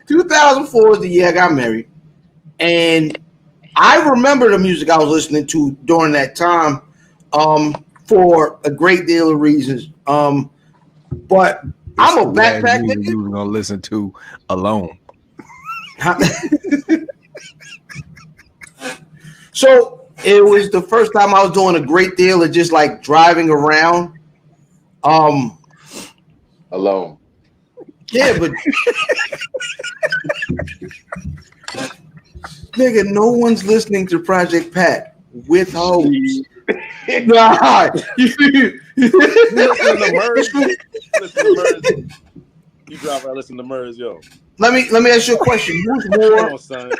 2004 is the year I got married, and I remember the music I was listening to during that time, for a great deal of reasons. But I'm a backpack nigga. You were gonna listen to alone. So it was the first time I was doing a great deal of just like driving around. Alone. Yeah, but nigga, no one's listening to Project Pat with hoes. Nah. Listen to Murda. You drop out, listen to Murda, yo. Let me ask you a question. Who's more? Come on, son.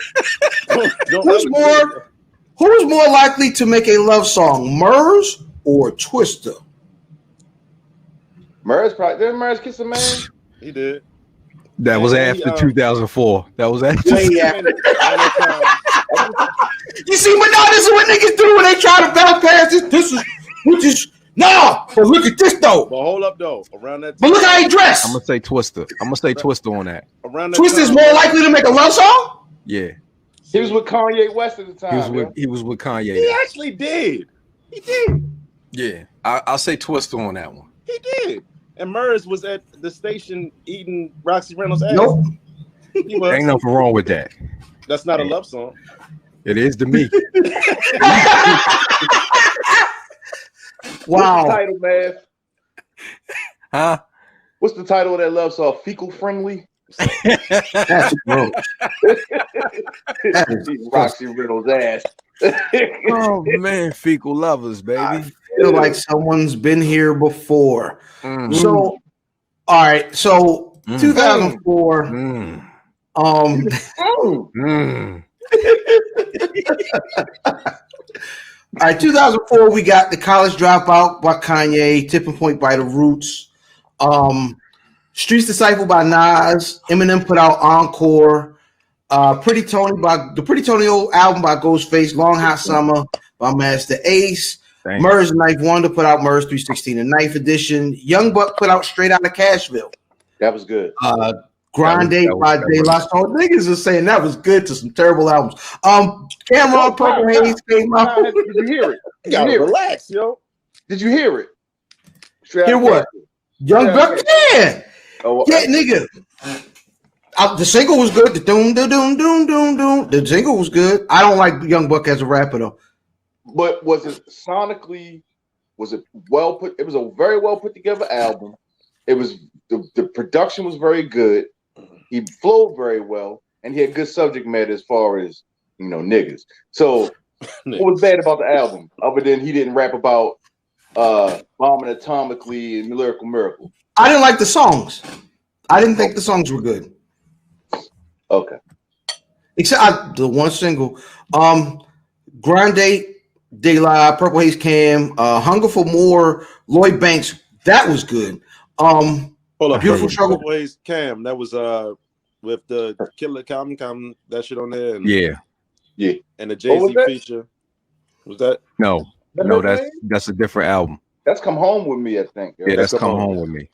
Who's more likely to make a love song, Murs or Twista? Murs probably didn't Murs kiss a man? He did. That was after 2004. That was after. Yeah. You see, but now this is what niggas do when they try to bypass this. But look at this though. But hold up though. Around that time, but look how he dressed. I'm gonna say Twista. on that. Around that Twista's time, more likely to make a love song? Yeah. He was with Kanye West at the time. He was with Kanye. He actually did. He did. Yeah. I'll say Twista on that one. He did. And Murs was at the station eating Roxy Reynolds' ass. Nope. He was. Ain't nothing wrong with that. That's not a love song. It is to me. Wow. What's the title, man? Huh? What's the title of that love song? Fecal Friendly? That's gross. Roxy Reynolds' ass. Oh man, fecal lovers, baby. I feel like someone's been here before. Mm. So, all right. So, 2004. All right, 2004. We got The College Dropout by Kanye, Tipping Point by The Roots, Streets Disciple by Nas. Eminem put out Encore. Pretty Tony old album by Ghostface. Long Hot Summer by Master Ace. Murs and Knife Wonder put out Murs 316 and Knife Edition. Young Buck put out Straight Outta Cashville. That was good. Grande by De La Soul. Niggas are saying that was good to some terrible albums. Cameron Purple Haze came out. Did you hear it? You gotta relax, yo. Did you hear it? Hear what? Young Buck? Yeah. Oh, yeah, nigga. The single was good. The doom, doom, doom, doom, doom, doom. The single was good. I don't like Young Buck as a rapper though. But was it sonically? Was it well put? It was a very well put together album. It was the production was very good. He flowed very well, and he had good subject matter as far as niggas. So, what was bad about the album, other than he didn't rap about bombing atomically and Lyrical Miracle? I didn't like the songs. I didn't think the songs were good. Okay. Except the one single, Grande, De La, Purple Haze Cam, Hunger for More, Lloyd Banks. That was good. Hold up, Beautiful Struggle. Purple Haze Cam. That was with the Killer Come that shit on there. And, yeah. And the Jay-Z feature. Was that? No, that's a different album. That's Come Home With Me, I think. Yeah, that's Come Home With Me.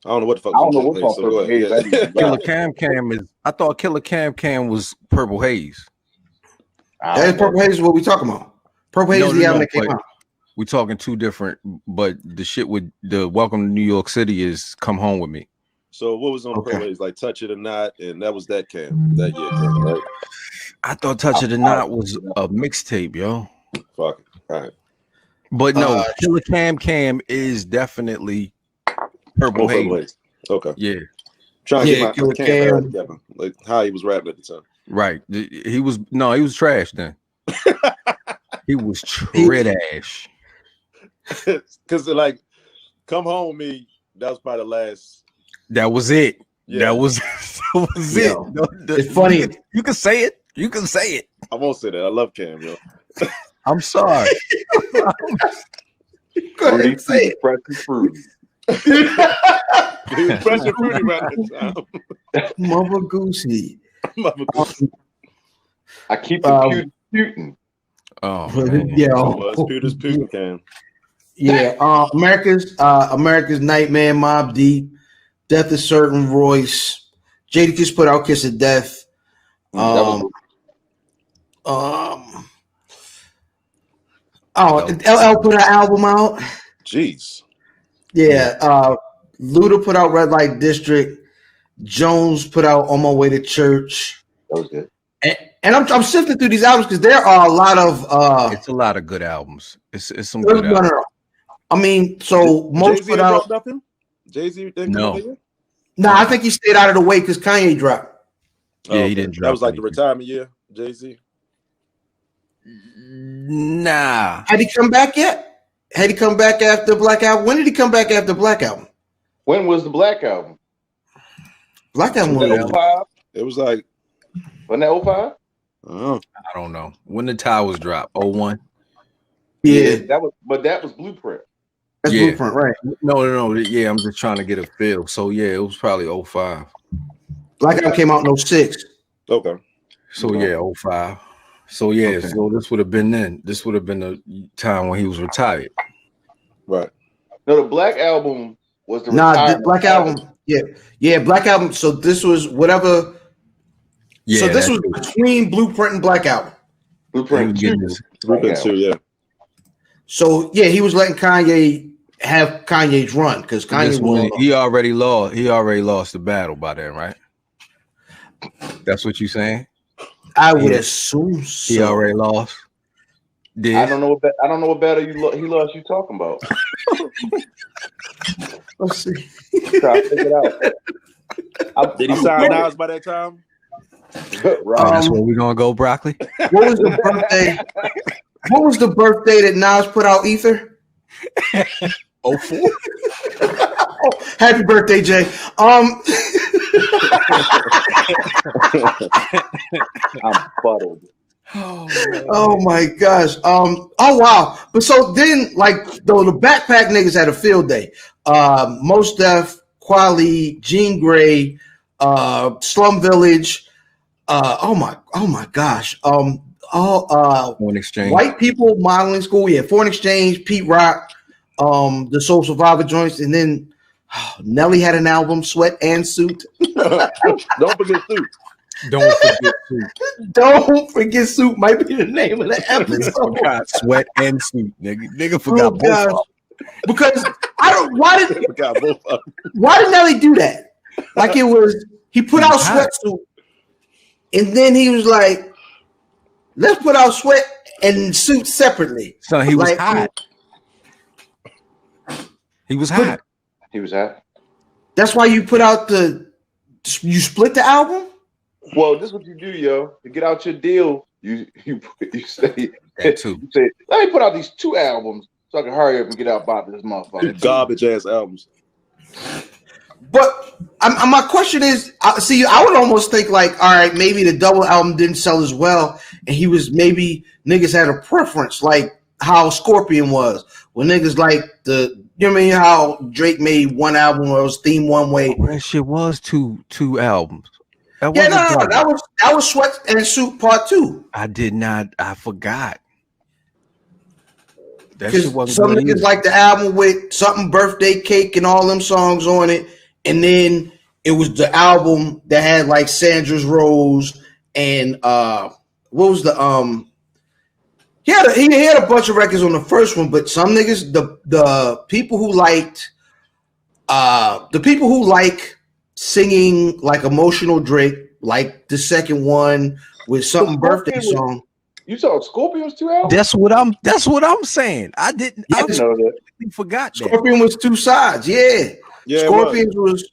I don't know what the fuck. I don't know what fuck Purple Haze. Killer Cam is. I thought Killer Cam was Purple Haze. That is Purple Haze is what we talking about. Purple Haze is the album that came out. We're talking two different, but the shit with the Welcome to New York City is Come Home With Me. So what was on Purple Haze? Like Touch It or Not, and that was that Cam that year, right? I thought Touch It or Not was a mixtape, yo. Fuck it. All right. But no, Killer Cam is definitely Purple Haze. Okay. Yeah. Trying to get my Cam together. Like how he was rapping at the time. Right. He was trash then. He was trash. Because like Come Home With Me, that was probably the last. That was it. Yeah. That was it. It's funny. You can say it. You can say it. I won't say that. I love Cam, yo. I'm sorry. Go ahead and say it. Fresh and fruity. He was fresh and fruity right at the time. Mother Goosey. I keep the putin. Oh, yeah. Pewter's Putin Cam. Yeah. America's Nightmare, Mobb Deep. Death is Certain, Royce. Jadakiss put out Kiss of Death. LL put an album out. Jeez. Yeah. Luda put out Red Light District. Jones put out On My Way to Church. That was good. And I'm sifting through these albums because there are a lot of it's a lot of good albums. It's some good albums. I mean, so most Jay-Z put out nothing. Jay-Z didn't no. come I think he stayed out of the way because Kanye dropped. Yeah, he didn't drop. That was like anything. the retirement year, Jay-Z. Nah. Had he come back yet? Had he come back after Black Album? When did he come back after Black Album? When was the Black Album? Black Album Was that 05? It was like, Wasn't that 05? I don't know. When the Towers dropped? 01? Yeah. That was Blueprint. That's Blueprint, right? No. Yeah, I'm just trying to get a feel. So yeah, it was probably 05. Black Album came out in 06. okay. So yeah, 05. So yeah, so this would have been then. This would have been the time when he was retired. Right. No, the Black Album was the the Black Album. Yeah, Black Album. So this was whatever. Yeah. So this was between Blueprint and Black Album. Blueprint 2. Blueprint 2, yeah. So yeah, he was letting Kanye have Kanye's run because Kanye was he already lost the battle by then, right? That's what you're saying? I would assume so. He already lost. I don't know what battle he lost. You talking about? Let's see. Try to figure it out. Did he sign Nas by that time? Right. That's where we're gonna go, Broccoli. What was the birthday? What was the birthday that Nas put out Ether? 04. Happy birthday, Jay. I'm fuddled. Oh my gosh. Oh wow. But so then, like, though the Backpack niggas had a field day. Mos Def, Kweli, Jean Grey, Slum Village. Oh my gosh. Foreign Exchange. White People Modeling School. Yeah, Foreign Exchange, Pete Rock, the Soul Survivor joints, and then Nelly had an album, Sweat and Suit. Don't forget Suit. Don't forget Suit. Don't forget Suit might be the name of the episode. Forgot Sweat and Suit, nigga. Nigga forgot both of them. Because why did Nelly do that? Like, it was, he put out Sweatsuit, and then he was like, let's put out Sweat and Suit separately. So he was like, hot. He was hot. He was hot. That's why you put out you split the album? Well, this is what you do, yo. To get out your deal, you say That too. You say, let me put out these 2 albums so I can hurry up and get out by this motherfucker. Garbage ass albums. But my question is, I would almost think like, all right, maybe the double album didn't sell as well, and maybe niggas had a preference, like how Scorpion was, when niggas like you know what I mean, how Drake made one album where it was themed one way. That shit was two albums. No, that was Sweat and Suit Part 2. I forgot. That Because shit wasn't some good niggas either. like the album with something Birthday Cake and all them songs on it, and then it was the album that had like Sandra's Rose and what was the he had a bunch of records on the first one, but some niggas, the people who like singing like emotional Drake, like the second one with something birthday song. You saw Scorpion's 2 albums? That's what I'm saying. I didn't I didn't know that. forgot that. Scorpion was 2 sides, yeah. Scorpions was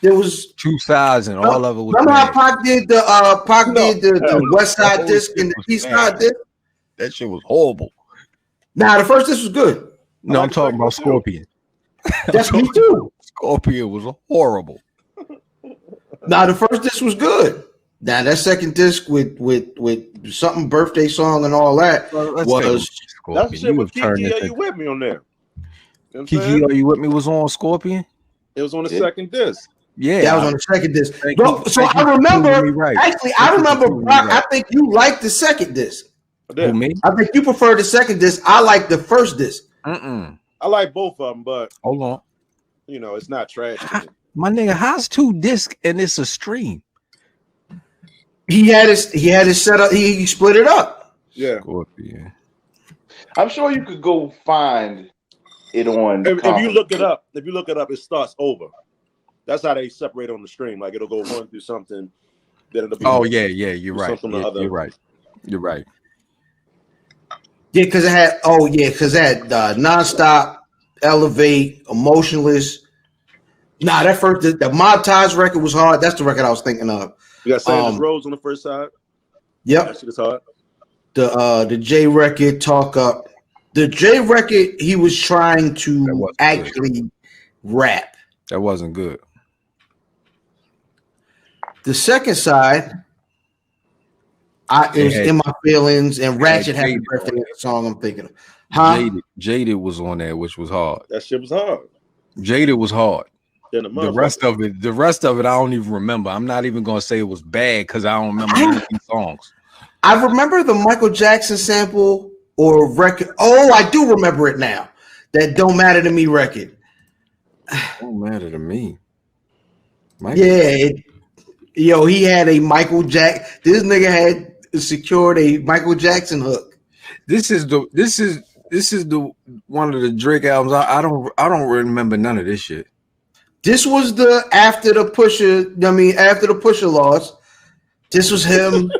there was 2 sides and all of it was. Remember how bad. Pac did the West Side disc and the East Side disc? That shit was horrible. Nah, the first disc was good. No, I'm talking about Scorpion. That's me too. Scorpion was horrible. Nah, the first disc was good. Now that second disc with something birthday song and all that was That's the shit with Kiki. Are you with me on there? You know Kiki, Are You With Me was on Scorpion? It was on the second disc. Yeah, that was on the second disc. I remember, Brock, I think you liked the second disc. Who, me? I think you prefer the second disc. I like the first disc. I like both of them, but hold on. You know, it's not trash. My nigga, how's 2 discs and it's a stream? He had his setup. He split it up. Yeah. Scorpion. I'm sure you could go find it on. If you look it up, it starts over. That's how they separate on the stream. Like it'll go one through something, then it'll be. Oh yeah, you're right. Yeah, you're right. You're right. Yeah, because it had Nonstop, Elevate, Emotionless. Nah, that first the Mob Ties record was hard. That's the record I was thinking of. You got Sanders Rose on the first side. Yep. That shit is hard. The J record, Talk Up. The J record, he was trying to actually rap. That wasn't good. The second side, it was In My Feelings, and Ratchet Happy Birthday, the song I'm thinking of. Huh? Jaded was on there, which was hard. That shit was hard. Jaded was hard. The rest of it, I don't even remember. I'm not even gonna say it was bad because I don't remember any of these songs. I remember the Michael Jackson sample or record. Oh, I do remember it now. That Don't Matter to Me record. Don't matter to me. He had a Michael Jack. This nigga had secured a Michael Jackson hook. This is the one of the Drake albums. I don't remember none of this shit. This was after the Pusher loss. This was him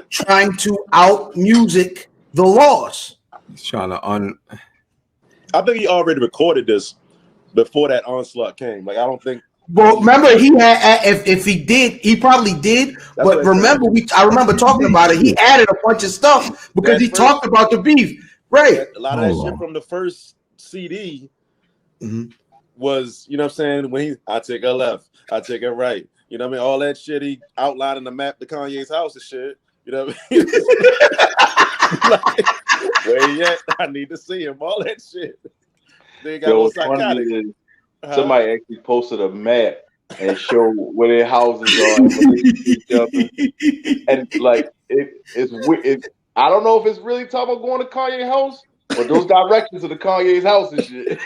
trying to out music the loss. He's trying to I think he already recorded this before that onslaught came. Like I don't think. Well, remember he had. If he did, he probably did. But remember, I remember talking about it. He added a bunch of stuff because he talked about the beef. Right. A lot of that shit from the first CD was, you know what I'm saying? When I take a left, I take a right. You know what I mean? All that shit he outlined in the map to Kanye's house and shit. You know what I mean? Like, where he at? I need to see him. All that shit. They got all psychotic. Somebody actually posted a map and showed where their houses are and where they see each other. And like it's I don't know if it's really talking about going to Kanye's house, but those directions to the Kanye's house and shit.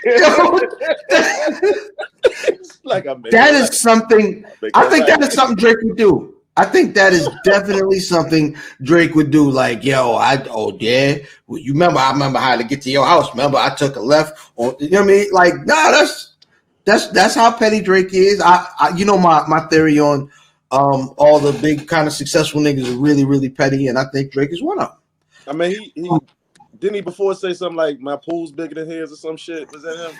That is something. I think that is something Drake would do. I think that is definitely something Drake would do. Like, you remember? I remember how to get to your house. Remember, I took a left. You know what I mean? Like, that's how petty Drake is. My theory on all the big kind of successful niggas are really, really petty, and I think Drake is one of them. I mean, he didn't he before say something like my pool's bigger than his or some shit? Was that him?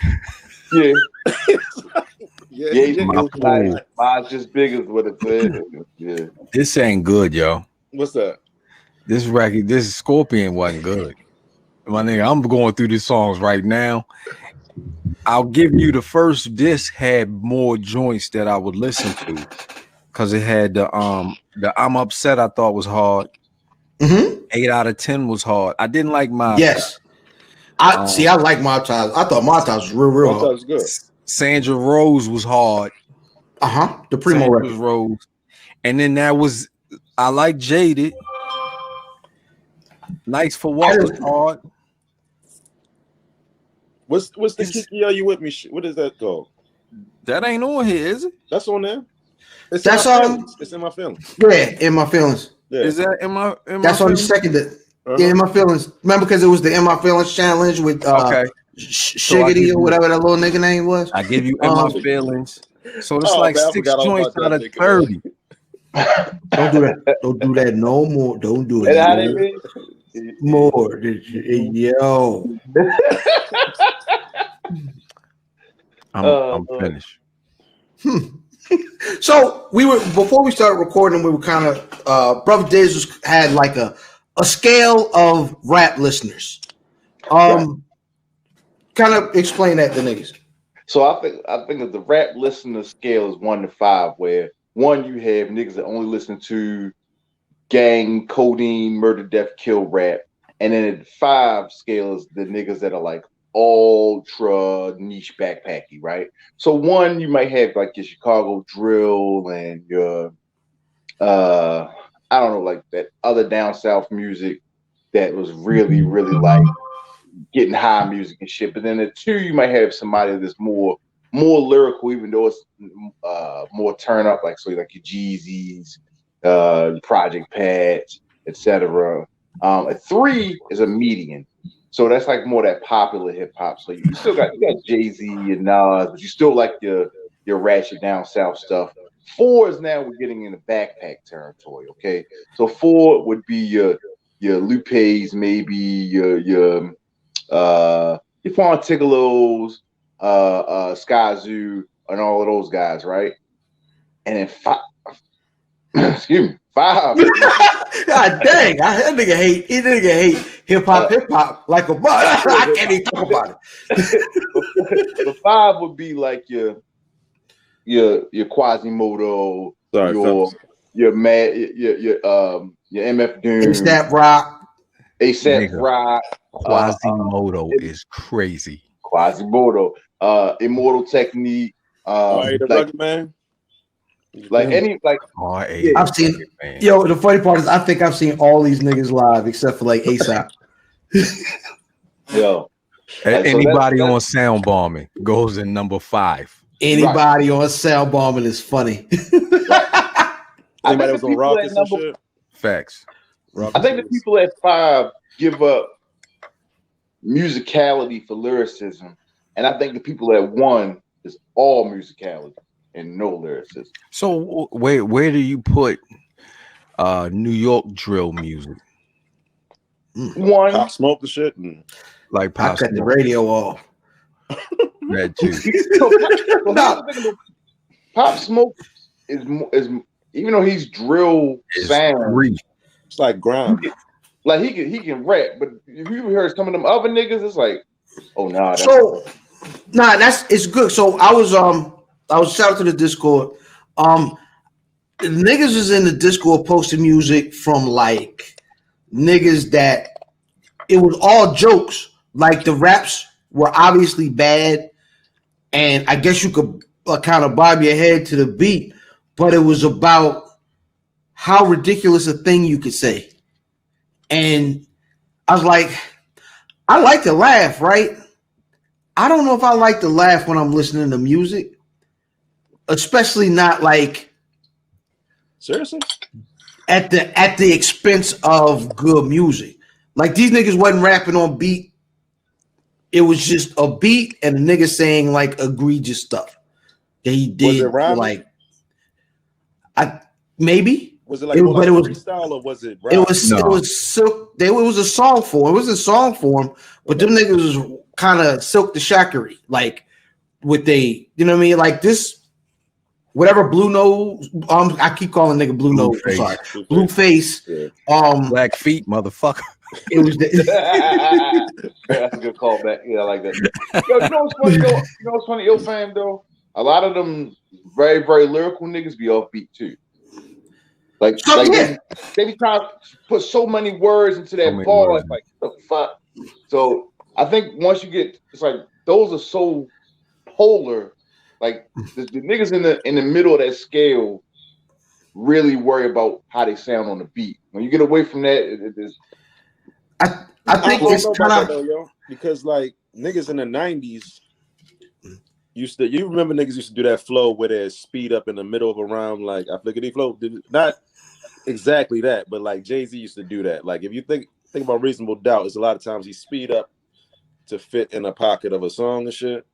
Yeah. Mine's just big as what it said. Yeah. This ain't good, yo. What's that? This record, this Scorpion wasn't good. My nigga, I'm going through these songs right now. I'll give you the first disc had more joints that I would listen to because it had the I'm Upset I thought was hard. 8 out of 10 was hard. I didn't like my I like Mob Ties. I thought Mob Ties was real hard. Was good. Sandra Rose was hard. The Primo record. Rose. And then I like Jaded. Nice for What was hard. What's the Kiki Are You With Me? What is that called? That ain't on here, is it? That's on there. It's in my feelings. Yeah, In My Feelings. Yeah. Is that in my That's on the second. In My Feelings. Remember, because it was the In My Feelings challenge with Shiggity or whatever that little nigga name was. I give you In My Feelings. So it's 6 joints out of 30. Don't do that. Don't do that no more. Don't do it. More. Yo. I'm finished. So before we started recording, we were kind of Brother Dizz had like a scale of rap listeners. Kind of explain that to niggas. So I think that the rap listener scale is 1 to 5, where 1 you have niggas that only listen to gang, codeine, murder, death, kill rap, and then at 5 scale is the niggas that are like ultra niche backpacky, right? So 1 you might have like your Chicago drill and your I don't know, like that other down south music that was really, really like getting high music and shit. But then at 2 you might have somebody that's more more lyrical, even though it's more turn up, like so like your Jeezys, Project Patch, etc. A 3 is a median, so that's like more that popular hip hop. So you still got Jay-Z and Nas, but you still like your ratchet down south stuff. 4 is now we're getting into backpack territory. Okay, so 4 would be your Lupe's, maybe your Fontigalos, Sky Zoo, and all of those guys, right? And then 5, excuse me, 5. God dang, that nigga hate hip hop like a mud. I can't even talk about it. The 5 would be like your Quasimodo, your MF Doom, ASAP Rock. Quasimodo is crazy. Quasimodo, Immortal Technique, the Rugged Man. Like any like I've seen. Yo, the funny part is I think I've seen all these niggas live except for like ASAP. Yo, anybody on sound bombing goes in number 5. Anybody on sound bombing is funny. Anybody was on Rockets and shit. Facts. I think the people at 5 give up musicality for lyricism, and I think the people at 1 is all musicality and no lyricism. So where do you put New York drill music? 1 Pop Smoke the shit, like Pop I cut the Smoke. radio off. That too. Pop Smoke is even though he's drill sound, it's like ground. like he can rap, but if you heard some of them other niggas, it's like, oh nah. It's good. So I was shout out to the Discord. The niggas is in the Discord posting music from like niggas that it was all jokes. Like the raps were obviously bad, and I guess you could kind of bob your head to the beat, but it was about how ridiculous a thing you could say. And I was like, I like to laugh, right? I don't know if I like to laugh when I'm listening to music, especially not like seriously at the expense of good music. Like these niggas wasn't rapping on beat. It was just a beat and a nigga saying like egregious stuff that he did. Was it rhyming? Like maybe. Was it like freestyle or was it rap? It was silk. It was a song form. It was a song form, but them niggas was kind of Silk the Shackery, like with they, you know what I mean? Like this, whatever Blue Nose. I keep calling nigga Blue Nose. I'm sorry, Blue Face. Yeah. Black Feet, motherfucker. It was. That's a good callback. Yeah, I like that. Yo, you know what's funny though? You know what's funny, Ill Fam though? A lot of them very, very lyrical niggas be off beat too. They be trying to put so many words into that bar. It's like, the fuck? So I think once you get, it's like those are so polar. Like the niggas in the middle of that scale really worry about how they sound on the beat. When you get away from that, it is. I think it's kind of because like niggas in the 90s you remember niggas used to do that flow where they speed up in the middle of a rhyme, like I flickety flow. Not exactly that, but like Jay-Z used to do that. Like if you think about Reasonable Doubt, it's a lot of times he speed up to fit in a pocket of a song and shit.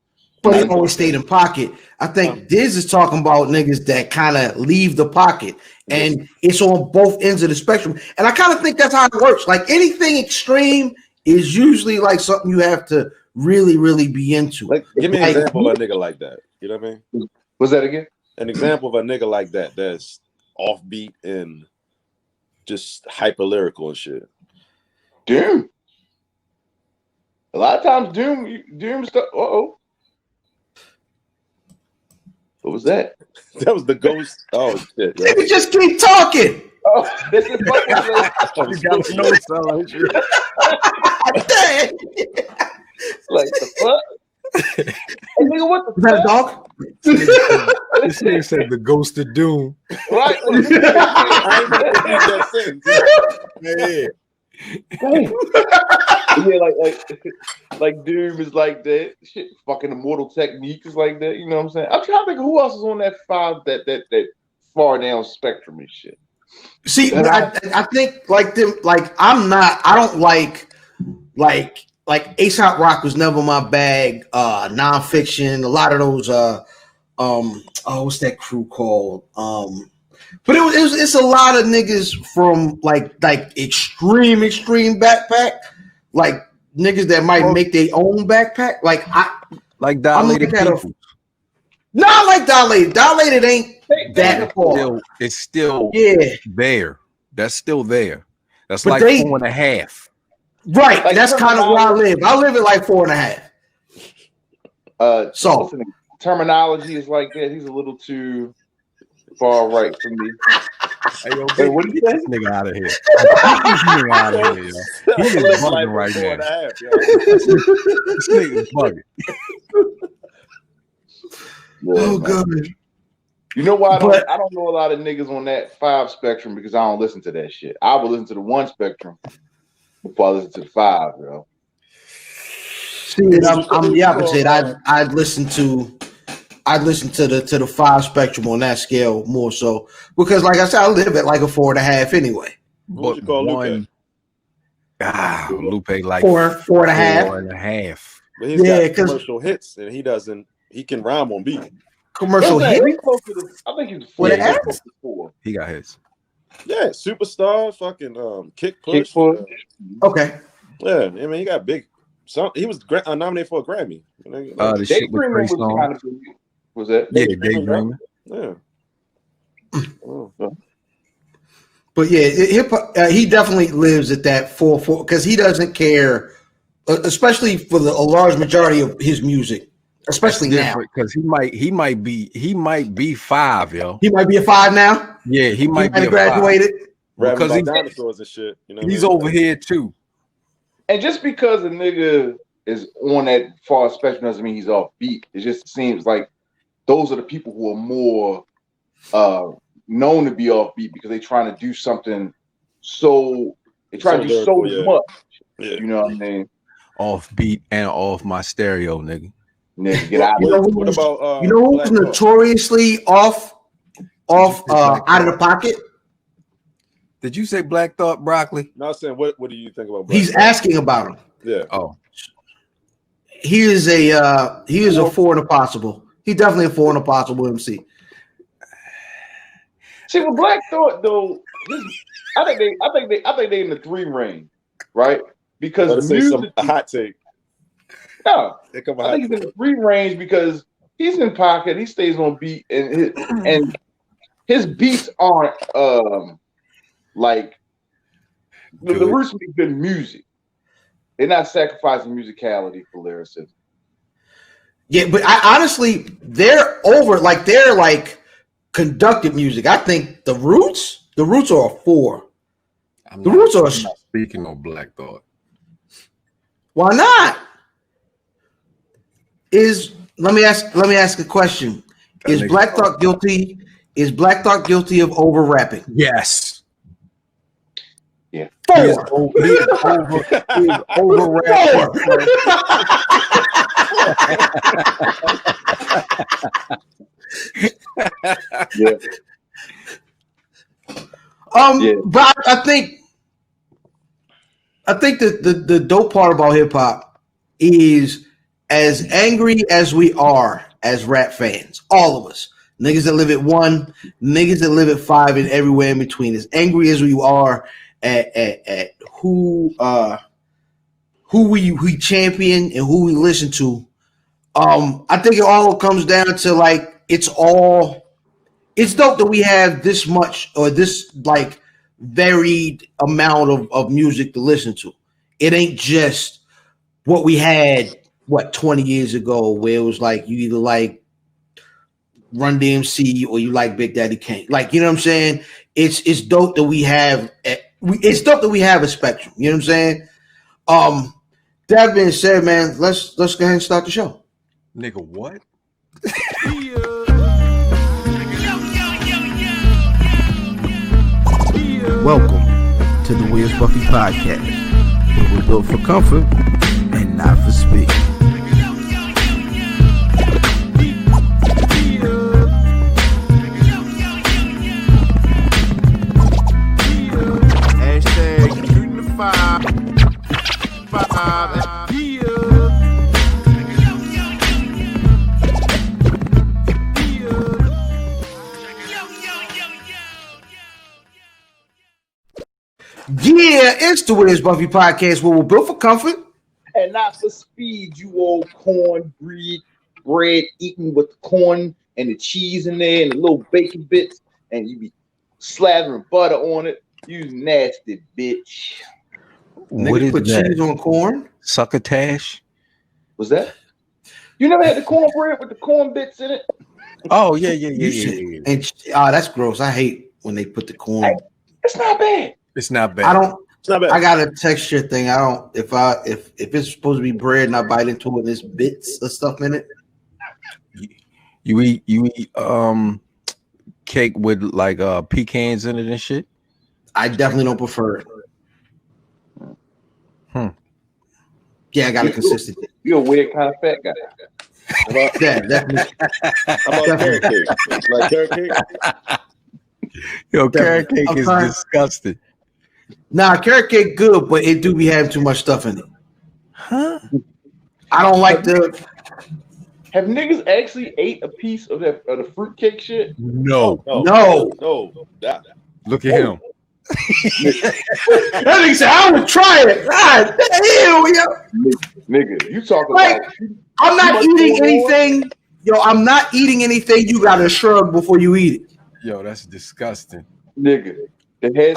But he always stayed in pocket. I think Dizz is talking about niggas that kind of leave the pocket, and it's on both ends of the spectrum. And I kind of think that's how it works. Like anything extreme is usually like something you have to really, really be into. Like, give me an example of a nigga like that. You know what I mean? What's that again? An example of a nigga like that that's offbeat and just hyper lyrical and shit. Doom. A lot of times, Doom stuff. What was that? That was the ghost. Oh shit! Yeah. Nigga, just keep talking. Oh, this is fucking. You got to know something. Dang. Like the fuck? Hey, nigga, what the Is that a dog? This nigga said the ghost of doom. Right. Yeah. Like Doom is like that. Shit, fucking Immortal Technique is like that. You know what I'm saying? I'm trying to think of who else is on that 5 that far down spectrum and shit. See, I think like them. Like I don't like A$AP Rock was never my bag. Nonfiction, a lot of those. What's that crew called? But it's a lot of niggas from like extreme backpack, like niggas that might make their own backpack. Like Dilated People. Not like Dilated. Dilated ain't that far. It's still there. That's still there. That's but like 4.5. Right. Like, that's kind of where I live. I live at like 4.5. So terminology is like that. He's a little too far right for me. Hey, yo, what do you say? This nigga out of here. This nigga out of here, yo. He is bugging right now. This nigga is bugging. Oh god. You know why I don't know a lot of niggas on that 5 spectrum because I don't listen to that shit. I would listen to the 1 spectrum before I listen to the 5, yo. See, I'm the opposite. I'd listen to the 5 spectrum on that scale more so because, like I said, I live at like a 4.5 anyway. What you call Lupe? Lupe like 4.5. 4.5. But he's got commercial hits, and he can rhyme on beat. Commercial hits. I think he's 4.5. He got hits. Yeah, Superstar, fucking Kick Push. Okay. Yeah, I mean he got big. He was nominated for a Grammy. The shit with Trey Songz. Was that? Yeah, Daydreaming. Yeah. But yeah, hip hop. He definitely lives at that 4 because he doesn't care, especially for a large majority of his music, especially now. Because he might be 5, yo. He might be a 5 now. Yeah, he might be graduated. Because he's dinosaurs and shit. You know, he's over here too. And just because a nigga is on that far spectrum doesn't mean he's off beat. It just seems like those are the people who are more known to be off beat because they're trying to do something so much. Yeah. You know what I mean? Off beat and off my stereo, nigga. Get out. What about who's notoriously off out of the pocket? Did you say Black Thought Broccoli? No, I'm saying what do you think about Black He's Thought? asking about him. Yeah. Oh. He is a 4 in a possible. He's definitely a 4 in a possible MC. See, with Black Thought though, I think they in the 3 range, right? Because a hot take. No, I think he's in the 3 range because he's in pocket, he stays on beat, and his beats aren't like the roots make good music. They're not sacrificing musicality for lyricism. Yeah, but they're over, like they're like conducted music. I think the roots are a 4. The roots are speaking of Black Thought. Why not? Let me ask a question. Is Black Thought guilty? Is Black Thought guilty of over rapping? Yes. Yeah. 4. He is over rapping. 4. Yeah. But I think that the dope part about hip hop is, as angry as we are as rap fans, all of us, niggas that live at 1, niggas that live at 5, and everywhere in between, as angry as we are at who we champion and who we listen to, I think it all comes down to like it's dope that we have this much or this like varied amount of music to listen to. It ain't just what we had 20 years ago, where it was like you either like Run DMC or you like Big Daddy Kane. Like, you know what I'm saying? It's dope that we have a spectrum. You know what I'm saying? That being said, man, let's go ahead and start the show. Nigga, what? Welcome to the Where's Buffy podcast, where we're built for comfort and not for speed. Hashtag shooting the five. Yeah, it's the Where's Buffy podcast, where we're built for comfort and not for speed, you old cornbread bread eating with the corn and the cheese in there and the little bacon bits, and you be slathering butter on it. You nasty bitch. What is put that? Cheese on corn? Succotash? Was that? You never had the cornbread with the corn bits in it? Oh, yeah. And that's gross. I hate when they put the corn. Hey, it's not bad. It's not bad. I don't. It's not bad. I got a texture thing. I don't. If it's supposed to be bread and I bite into it, and there's bits of stuff in it. You eat cake with like pecans in it and shit? I definitely don't prefer it. Yeah, I got a consistency. You're a weird kind of fat guy. Yeah, definitely. How about carrot cake? Like carrot cake? Yo, carrot cake I'm is trying. disgusting. Nah, carrot cake good, but it do be having too much stuff in it. Huh? I don't like the. Have niggas actually ate a piece of the fruitcake shit? No. No. That. Look at him. That nigga said, I would try it. God damn, yo. Nigga, you talking Like, about? I'm not eating anything. Yo, I'm not eating anything. You gotta shrug before you eat it. Yo, that's disgusting. Nigga, the head.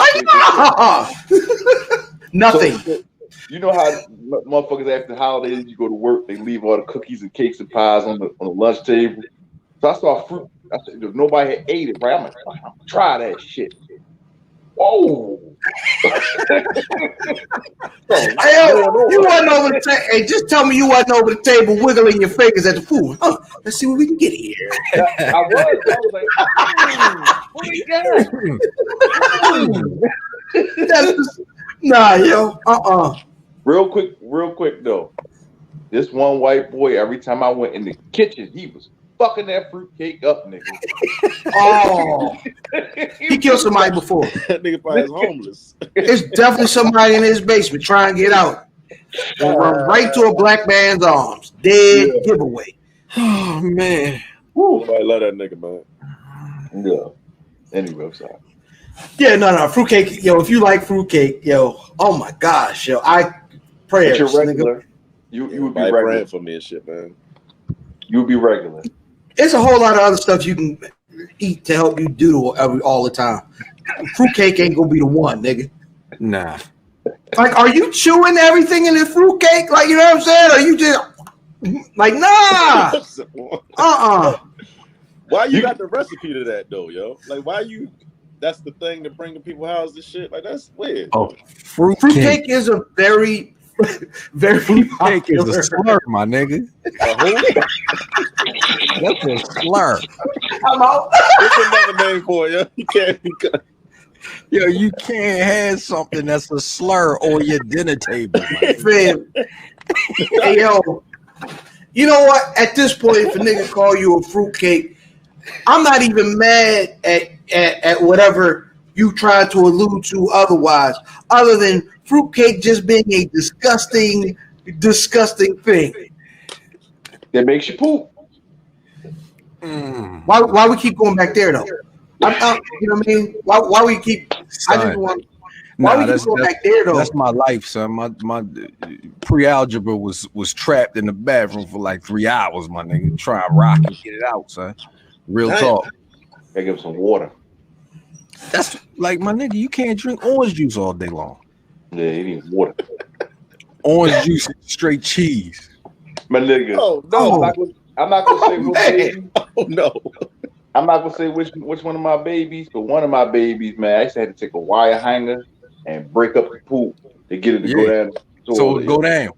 Nothing. So, you know how motherfuckers after the holidays, you go to work, they leave all the cookies and cakes and pies on the lunch table. So I saw fruit. I said, if nobody had ate it, right? I'm like, I'm gonna try that shit. Whoa! Hey, you wasn't over the table. Hey, just tell me you wasn't over the table wiggling your fingers at the food. Oh, let's see what we can get here. I was like, what do you got? Nah, yo, Real quick though. This one white boy, every time I went in the kitchen, he was fucking that fruitcake up, nigga. Oh, he killed somebody before. That nigga probably is homeless. It's definitely somebody in his basement trying to get out. And run right to a black man's arms. Dead giveaway. Oh, man. Nobody love that nigga, man. Yeah. Anyway, I'm sorry. Yeah, no, fruitcake. Yo, if you like fruitcake, yo, oh my gosh, yo, prayers, But you're regular. nigga. You would be Everybody regular. praying for me and shit, man. You would be regular. There's a whole lot of other stuff you can eat to help you do all the time. Fruitcake ain't gonna be the one, nigga. Nah. Like, are you chewing everything in the fruitcake? Like, you know what I'm saying? Or you just like, nah, Why you got the recipe to that though, yo? Like, why you? That's the thing to bring to people's house and shit. Like, that's weird. Oh, Fruitcake is a very, very Fruitcake is popular. a slur, my nigga. That's a slur. I'm out. What's another name for it, yo? You can't. Yo, you can't have something that's a slur on your dinner table. Fam. Hey, yo, you know what? At this point, if a nigga call you a fruitcake, I'm not even mad at whatever you try to allude to otherwise, other than fruitcake just being a disgusting thing. That makes you poop. Why we keep going back there though? You know what I mean? Why we keep? Son. I just want. Why we keep going back there though? That's my life, son. My pre-algebra was trapped in the bathroom for like 3 hours, my nigga. Try and rock and get it out, son. Real talk. Gotta give him some water. That's like, my nigga, you can't drink orange juice all day long. Yeah, he needs water. Orange juice, straight cheese. My nigga. Oh no! I'm not gonna say which baby. Oh no! I'm not gonna say which one of my babies, but one of my babies, man, I used to have to take a wire hanger and break up the poop to get it to go down. So go down.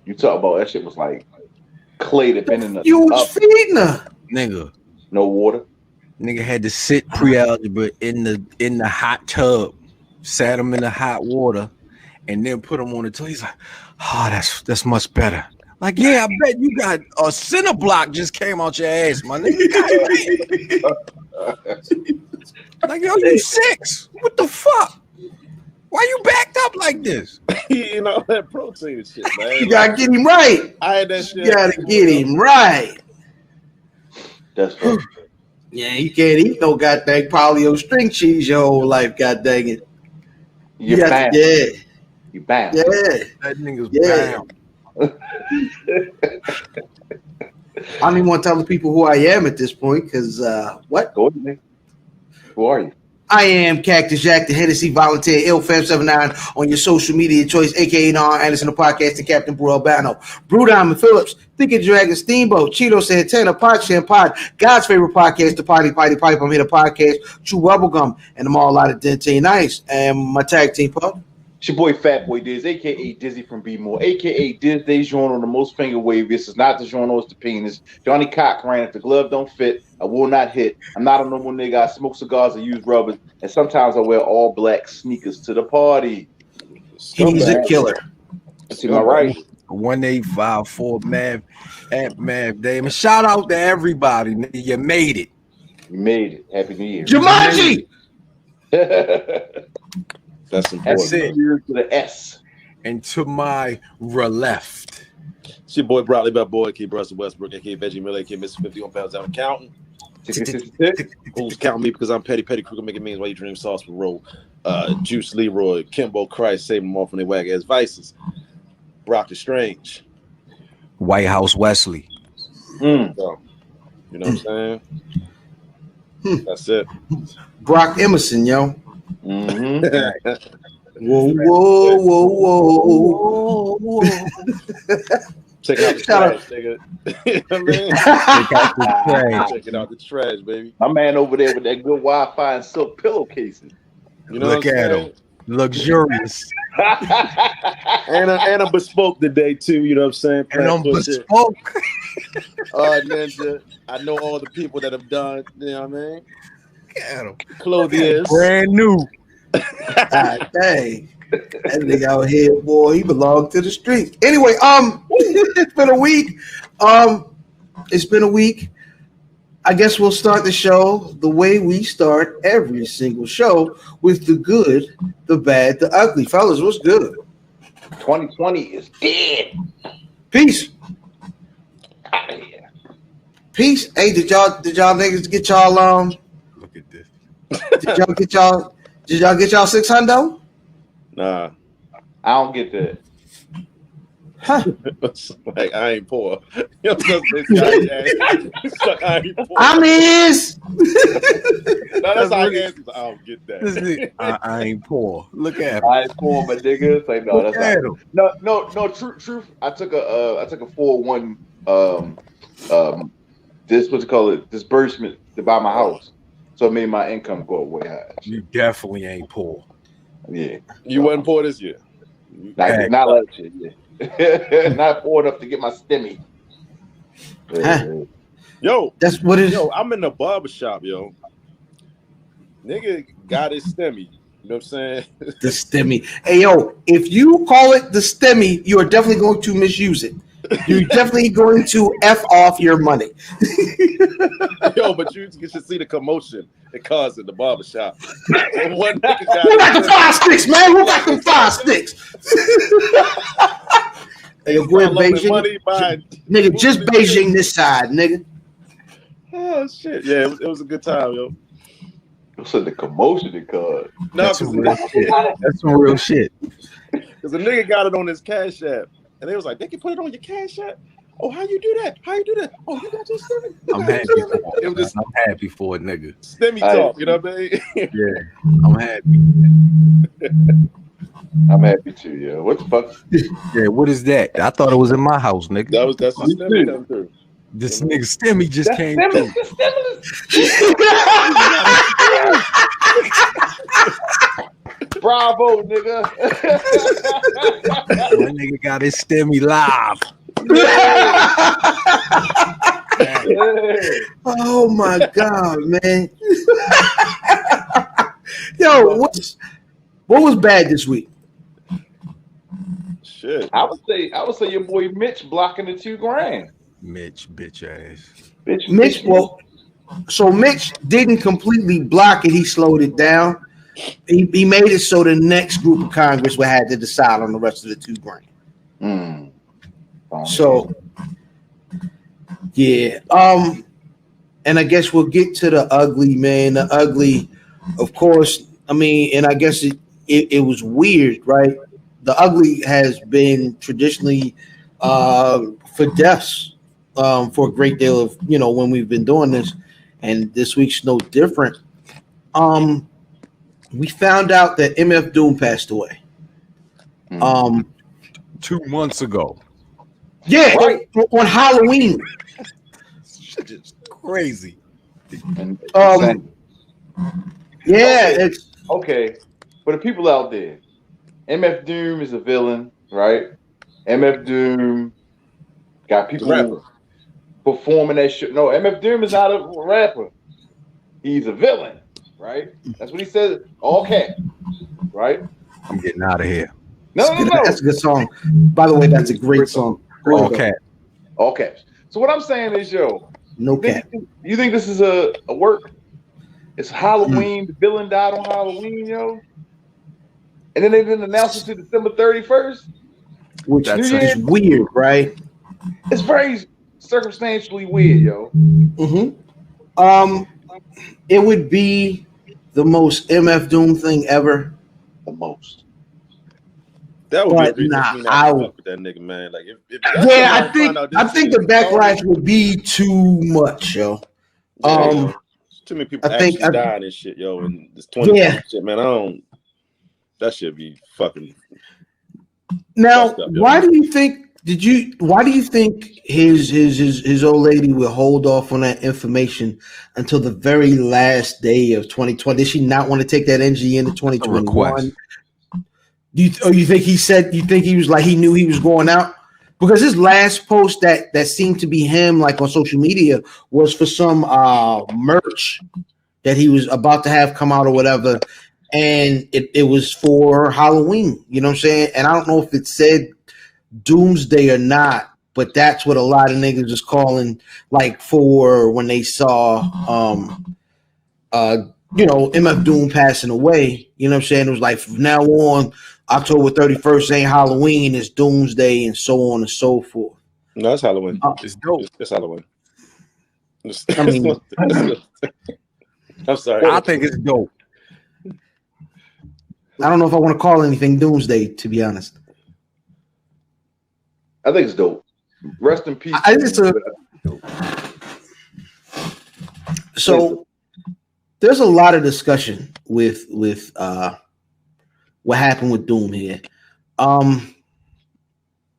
You talk about that shit was like clay that been in the You was feeding her. Nigga. No water. Nigga had to sit pre-algebra in the hot tub sat him in the hot water, and then put him on the toilet. He's like, "Oh, that's much better." Like, yeah, I bet you got a cinder block just came out your ass, my nigga. Like, yo, you 6? What the fuck? Why you backed up like this? You know that protein and shit, man. You gotta get him right. I had that shit. You gotta get him right. That's right. Yeah, you can't eat no goddamn polio string cheese your whole life, god dang it. You're You got bound. to- yeah, You bound. yeah. That nigga's Yeah. bound. I don't even want to tell the people who I am at this point, because what? Go ahead, nigga. Who are you? I am Cactus Jack, the Hennessy volunteer, IlFam79 on your social media choice, aka Don Anderson, the podcast, and Captain Brew Albano, Brew Diamond Phillips, Think of Dragon Steamboat, Cheeto Santana, Pod Sham Pod, God's favorite podcast, the Potty Pipe. I'm here to podcast, Chew Bubblegum, and I'm all out of Dente Nice, and my tag team partner. It's your boy Fat Boy Dizz, aka Dizzy from B More, aka Dizz DeJourno, the most finger wave. This is not the Journo, it's the penis. Johnny Cochran, if the glove don't fit, I will not hit. I'm not a normal nigga. I smoke cigars, I use rubbers, and sometimes I wear all black sneakers to the party. He's a killer. See my right. 1854 Mav at Mav Damon. Shout out to everybody, nigga. You made it. You made it. Happy New Year. Jumanji! That's important. That's it. Year to the S. And to my left. It's your boy Broadly, my boy, Key Russell Westbrook, aka Veggie Miller, aka Mr. 51 Pounds Down Accountant. Who's counting me because I'm petty crooked making means while you dream sauce for roll. Juice Leroy, Kimbo Christ, saving them all from their wag ass vices. Brock the Strange. White House Wesley. So, you know what I'm saying? That's it. Brock Emerson, yo. Mm-hmm. Whoa, whoa, whoa, whoa. Check out the Shout trash, nigga. You know what I mean? Check out the trash. Checking out the trash, baby. My man over there with that good Wi-Fi and silk pillowcases. You know Look what I'm at saying? him. Luxurious. And I'm bespoke today too. You know what I'm saying? And I'm Plant bullshit. bespoke. Ninja. I know all the people that have done. You know what I mean? Look at him. Clothiers. Brand new. God dang. That nigga out here, boy, he belonged to the streets. Anyway, it's been a week. It's been a week. I guess we'll start the show the way we start every single show, with the good, the bad, the ugly. Fellas, what's good? 2020 is dead. Peace. Out of here. Peace. Hey, did y'all niggas get y'all Look at this. did y'all get y'all 600? Nah. I don't get that. Huh. Like, I ain't poor. You know what I'm saying? I ain't poor. I'm is. No, that's how I answer. I don't get that. I ain't poor. Look at him. I ain't poor, my nigga. Say no, Look that's at not. him. No. Truth. I took a 4-1 this what's it called disbursement to buy my house, so it made my income go way high. You definitely ain't poor. Yeah, You wasn't poor this year. not like shit. Yeah, not poor enough to get my stimmy. Huh. Yo, That's what it is. yo, I'm in the barber shop, yo. Nigga got his stemmy. You know what I'm saying? The stemmy. Hey, yo, if you call it the stemmy, you are definitely going to misuse it. You're definitely going to F off your money. Yo, but you should see the commotion it caused in the barber shop. One nigga Who got the 5 sticks, man? Who got them 5 sticks? Hey, yo, go ahead, Beijing. money buying. Nigga, just Beijing this side, nigga. Oh shit! Yeah, it was a good time, yo. So the commotion it caused. No, That's some real shit. That's some real shit. because the nigga got it on his Cash App, and they was like, "They can put it on your Cash App." Oh, how you do that? How you do that? Oh, you got your stimmy. I'm happy for it. It was just I'm happy for it, nigga. stimmy talk. You know what I mean? Yeah, I'm happy. I'm happy too, yeah. What the fuck? Yeah, what is that? I thought it was in my house, nigga. That's the stimmy come through. This nigga Stimmy just came through. Bravo, nigga. That nigga got his Stimmy live. Oh my god, man. Yo, What was bad this week? Shit. I would say your boy Mitch blocking the $2,000. Mitch, bitch ass. Mitch, well, so Mitch didn't completely block it. He slowed it down. He made it so the next group of Congress would have to decide on the rest of the $2,000. So, yeah. And I guess we'll get to the ugly, man. The ugly, of course. I mean, and I guess it was weird, right? The ugly has been traditionally for deaths for a great deal of, when we've been doing this, and this week's no different. We found out that MF Doom passed away. 2 months ago. Yeah, right. On Halloween. Shit is crazy. It's okay. For the people out there, MF Doom is a villain, right? MF Doom got people performing that shit. No, MF Doom is not a rapper. He's a villain, right? That's what he said. All cap, right? I'm getting out of here. No. That's a good song. By the way, that's a great song. All caps. All caps. So what I'm saying is, no cap. You think this is a work? It's Halloween. The villain died on Halloween, and then they didn't announce it to December 31st, which is weird, right? It's very circumstantially weird, It would be the most MF Doom thing ever. The most. That would be I with that nigga, man. Like, I think the backlash would be too much, yo. Too many people actually dying and shit, yo. And this 20 shit, man. That should be fucking. Now, why do you think his old lady would hold off on that information until the very last day of 2020? Did she not want to take that energy into 2021? You think he was like, he knew he was going out? Because his last post that seemed to be him, like on social media, was for some merch that he was about to have come out or whatever. And it was for Halloween, you know what I'm saying? And I don't know if it said Doomsday or not, but that's what a lot of niggas is calling, like, for when they saw MF Doom passing away, you know what I'm saying? It was like, from now on, October 31st ain't Halloween, it's Doomsday, and so on and so forth. No, it's Halloween. It's dope. It's Halloween. I mean, I'm sorry. I think it's dope. I don't know if I want to call anything Doomsday, to be honest. I think it's dope. Rest in peace. So there's a lot of discussion with what happened with Doom here.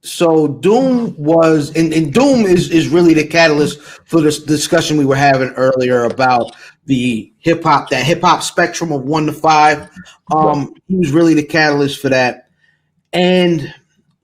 So Doom was, and Doom is really the catalyst for this discussion we were having earlier about the hip hop spectrum of 1 to 5. He was really the catalyst for that. And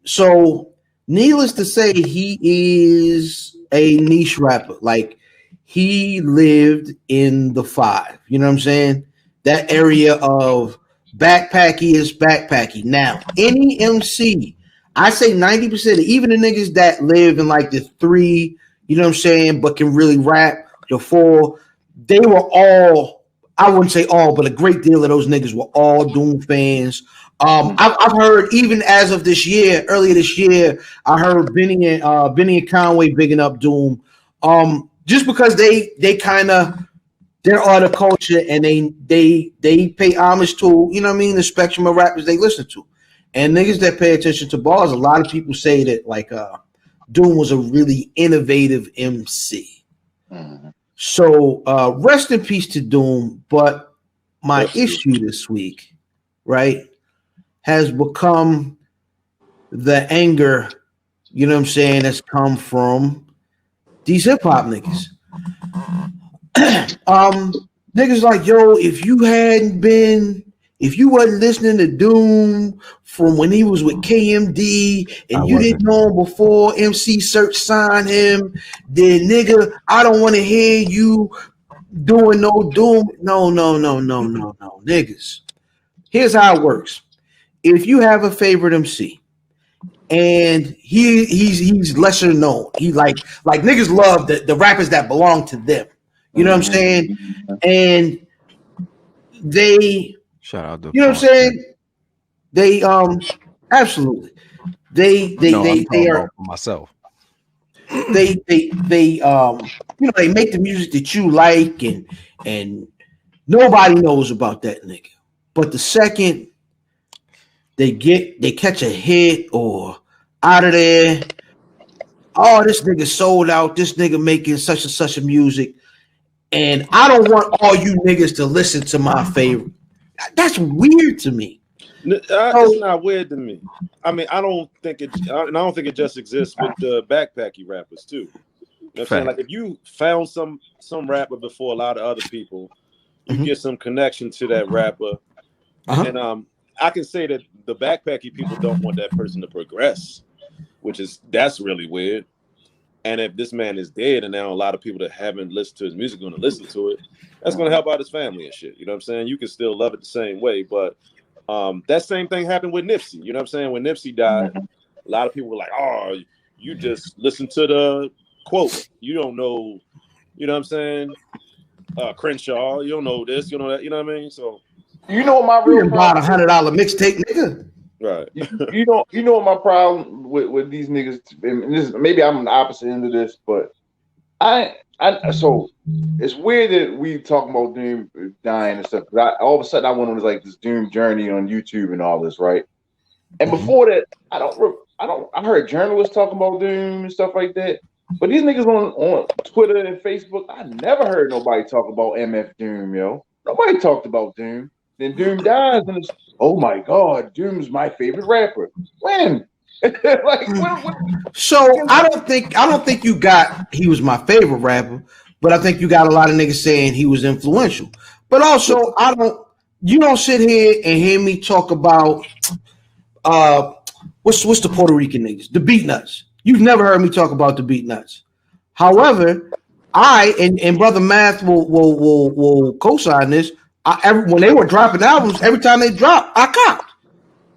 so, needless to say, he is a niche rapper. Like, he lived in the 5. You know what I'm saying? That area of backpacky. Now, any MC, I say 90%, even the niggas that live in like the 3, you know what I'm saying, but can really rap, the 4, they were all, I wouldn't say all, but a great deal of those niggas were all Doom fans. I've heard, even as of this year, earlier this year, I heard Benny and Conway bigging up Doom. Just because they kind of, they're art of culture, and they pay homage to, you know what I mean, the spectrum of rappers they listen to. And niggas that pay attention to bars, a lot of people say that, like, Doom was a really innovative MC. Mm-hmm. So rest in peace to Doom. But my issue this week, right, has become the anger, you know what I'm saying, that's come from these hip hop niggas. Niggas like, yo, if you wasn't listening to Doom from when he was with KMD and you didn't know him before MC Search signed him, then nigga, I don't want to hear you doing no Doom. No, niggas. Here's how it works. If you have a favorite MC and he's lesser known, he like niggas love the rappers that belong to them. You know what I'm saying? And they shout out to you know what I'm saying? They absolutely. They are for myself. They you know, they make the music that you like and nobody knows about that nigga. But the second they catch a hit or out of there, oh, this nigga sold out, this nigga making such and such a music, and I don't want all you niggas to listen to my favorite. That's weird to me. It's not weird to me. I mean, I don't think it just exists with the backpacky rappers too. You know what I'm saying? Like if you found some rapper before a lot of other people, you get some connection to that rapper, and I can say that the backpacky people don't want that person to progress, that's really weird. And if this man is dead, and now a lot of people that haven't listened to his music are going to listen to it, that's going to help out his family and shit. You know what I'm saying? You can still love it the same way, but that same thing happened with Nipsey. You know what I'm saying? When Nipsey died, a lot of people were like, "Oh, you just listen to the quote. You don't know." You know what I'm saying? Crenshaw, you don't know this, you know that. You know what I mean? So you know what my real problem? $100 mixtape, nigga. Right. you know what my problem with these niggas. And this, maybe I'm on the opposite end of this, but so it's weird that we talking about Doom dying and stuff. All of a sudden I went on like this Doom journey on YouTube and all this, right? And before that, I heard journalists talking about Doom and stuff like that. But these niggas on Twitter and Facebook, I never heard nobody talk about MF Doom, yo. Nobody talked about Doom. Then Doom dies, and it's, oh my God, Doom's my favorite rapper. When? Like, when? So I don't think you got he was my favorite rapper, but I think you got a lot of niggas saying he was influential. But also, you don't sit here and hear me talk about what's the Puerto Rican niggas, the Beat Nuts. You've never heard me talk about the Beat Nuts. However, I and Brother Math will co-sign this. When they were dropping albums, every time they dropped, I copped.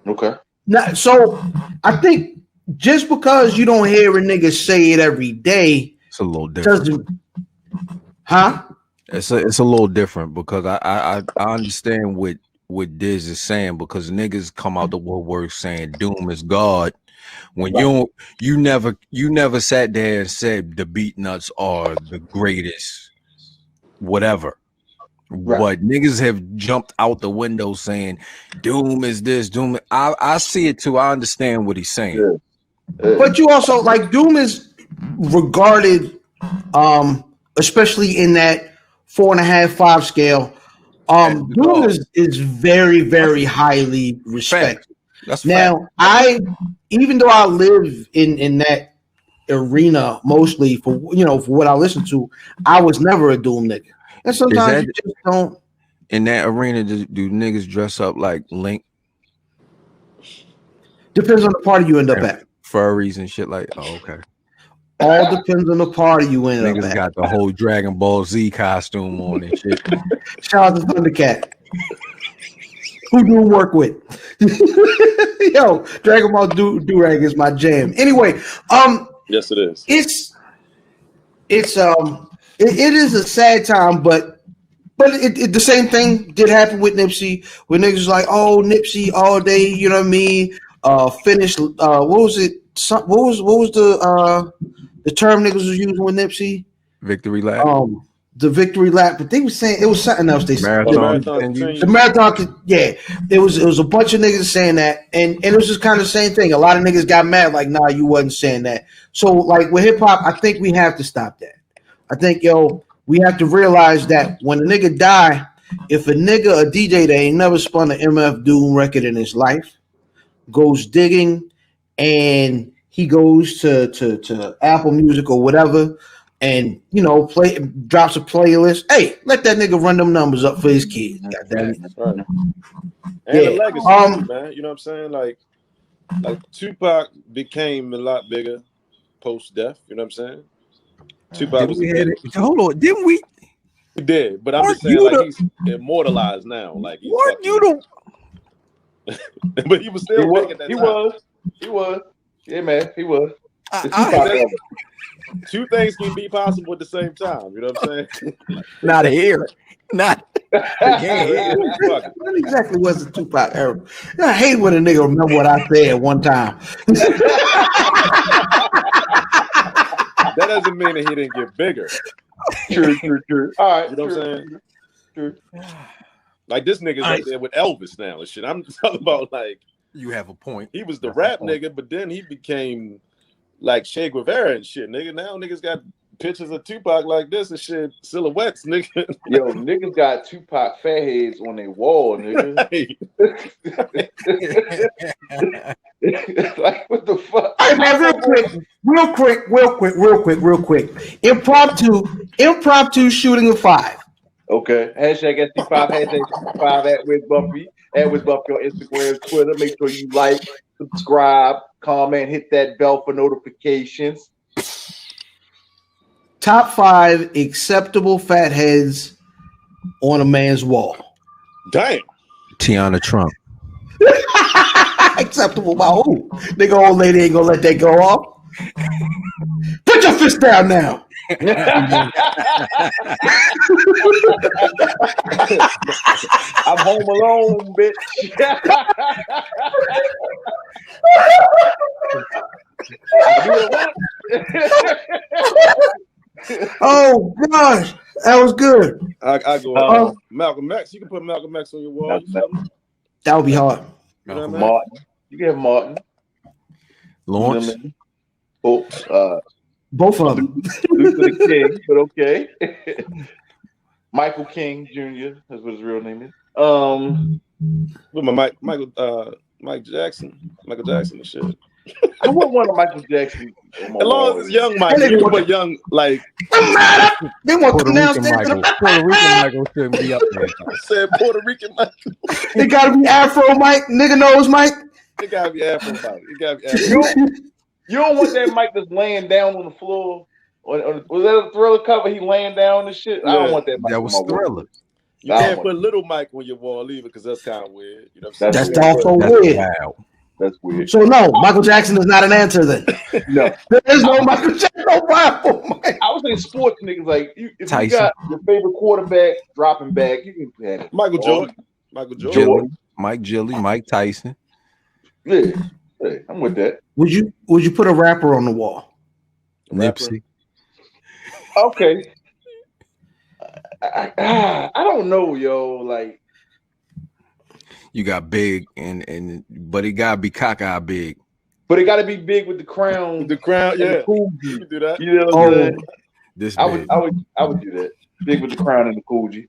Okay. Now, so I think just because you don't hear a nigga say it every day, it's a little different. It's a little different because I understand what Dizz is saying, because niggas come out the woodwork saying Doom is God. When you never sat there and said the Beat Nuts are the greatest, whatever. Right. But niggas have jumped out the window saying Doom is this, Doom. I see it too. I understand what he's saying. But you also like Doom is regarded, especially in that 4.5, 5 scale. Doom is very, very highly respected. That's now even though I live in that arena mostly for what I listen to, I was never a Doom nigga. And sometimes you just don't. In that arena, do niggas dress up like Link? Depends on the party you end up at. Furries and shit like. Oh, okay. All depends on the party you end up at. Niggas got the whole Dragon Ball Z costume on and shit. Shout out to Thundercat. Who do work with? Yo, Dragon Ball Durag is my jam. Anyway, yes, it is. It is a sad time, but the same thing did happen with Nipsey, where niggas was like, oh, Nipsey all day, you know what I mean? Finished. What was it? What was the term niggas was using with Nipsey? Victory lap. The victory lap, but they were saying it was something else. They said the marathon. Yeah, it was a bunch of niggas saying that, and it was just kind of the same thing. A lot of niggas got mad, like, nah, you wasn't saying that. So, like with hip hop, I think we have to stop that. I think, we have to realize that when a nigga die, if a DJ that ain't never spun an MF Doom record in his life goes digging and he goes to Apple Music or whatever and, drops a playlist, hey, let that nigga run them numbers up for his kids. Goddamn it. Right. And the legacy, man. You know what I'm saying? Like Tupac became a lot bigger post-death. You know what I'm saying? Tupac was hold on, didn't we? We did, but I'm just saying, like, he's immortalized now. Like, But he was still big at that time. He was. Yeah, man, he was. Two things can be possible at the same time. You know what I'm saying? Not here. Not. What exactly was the Tupac era? I hate when a nigga remember what I said one time. That doesn't mean that he didn't get bigger. True. All right. You know what I'm saying? True. Like this nigga's up there with Elvis now and shit. I'm talking about like You have a point. he was the rap nigga, but then he became like Che Guevara and shit, nigga. Now niggas got pictures of Tupac like this and shit, silhouettes, nigga. Yo, niggas got Tupac fat heads on their wall, nigga. Like, what the fuck? Hey, man, real quick. Impromptu shooting of 5. Okay. Hashtag SC5, hashtag SC5 at Wiz Buffy. At Wiz Buffy on Instagram, Twitter. Make sure you like, subscribe, comment, hit that bell for notifications. Top 5 acceptable fat heads on a man's wall. Damn. Tiana Trump. Acceptable by who? Nigga, old lady ain't gonna let that go off. Put your fist down now. I'm home alone, bitch. Oh gosh, that was good. I go Malcolm X. You can put Malcolm X on your wall. That would be hard. You know what I mean? Martin. You can have Martin. Lawrence. You know what I mean? Both of them. Luther the King, but okay. Michael King Jr. That's what his real name is. With my Mike Jackson. Michael Jackson and shit. I want one of Michael Jackson. As long as it's young Mike, you can put young like. They want Puerto to now Rican Michael. Puerto Rican Michael shouldn't be up there. I said Puerto Rican Mike. They gotta be Afro Mike, nigga nose Mike. It gotta be Afro Mike. It gotta be Afro. You don't want that Mike that's laying down on the floor. Was that a Thriller cover? He laying down and shit. I don't want that Mike. That was Thriller. You can't put Little Mike on your wall either because that's kind of weird. You know what I'm saying? That's also weird. Wow. That's weird. So no, Michael Jackson is not an answer then. No, there is no Michael Jackson. No Bible, Mike. I was saying sports niggas like if you got your favorite quarterback dropping back, you can have it. Michael Jordan. Mike Gilly, Mike Tyson. Yeah, I'm with that. Would you put a rapper on the wall? Nipsey. Okay. I don't know, yo. Like you got big but it gotta be cockeyed big. But it gotta be big with the crown. With the crown, yeah. The you can do that. You know what I'm saying? This I would do that. Big with the crown and the Coogee.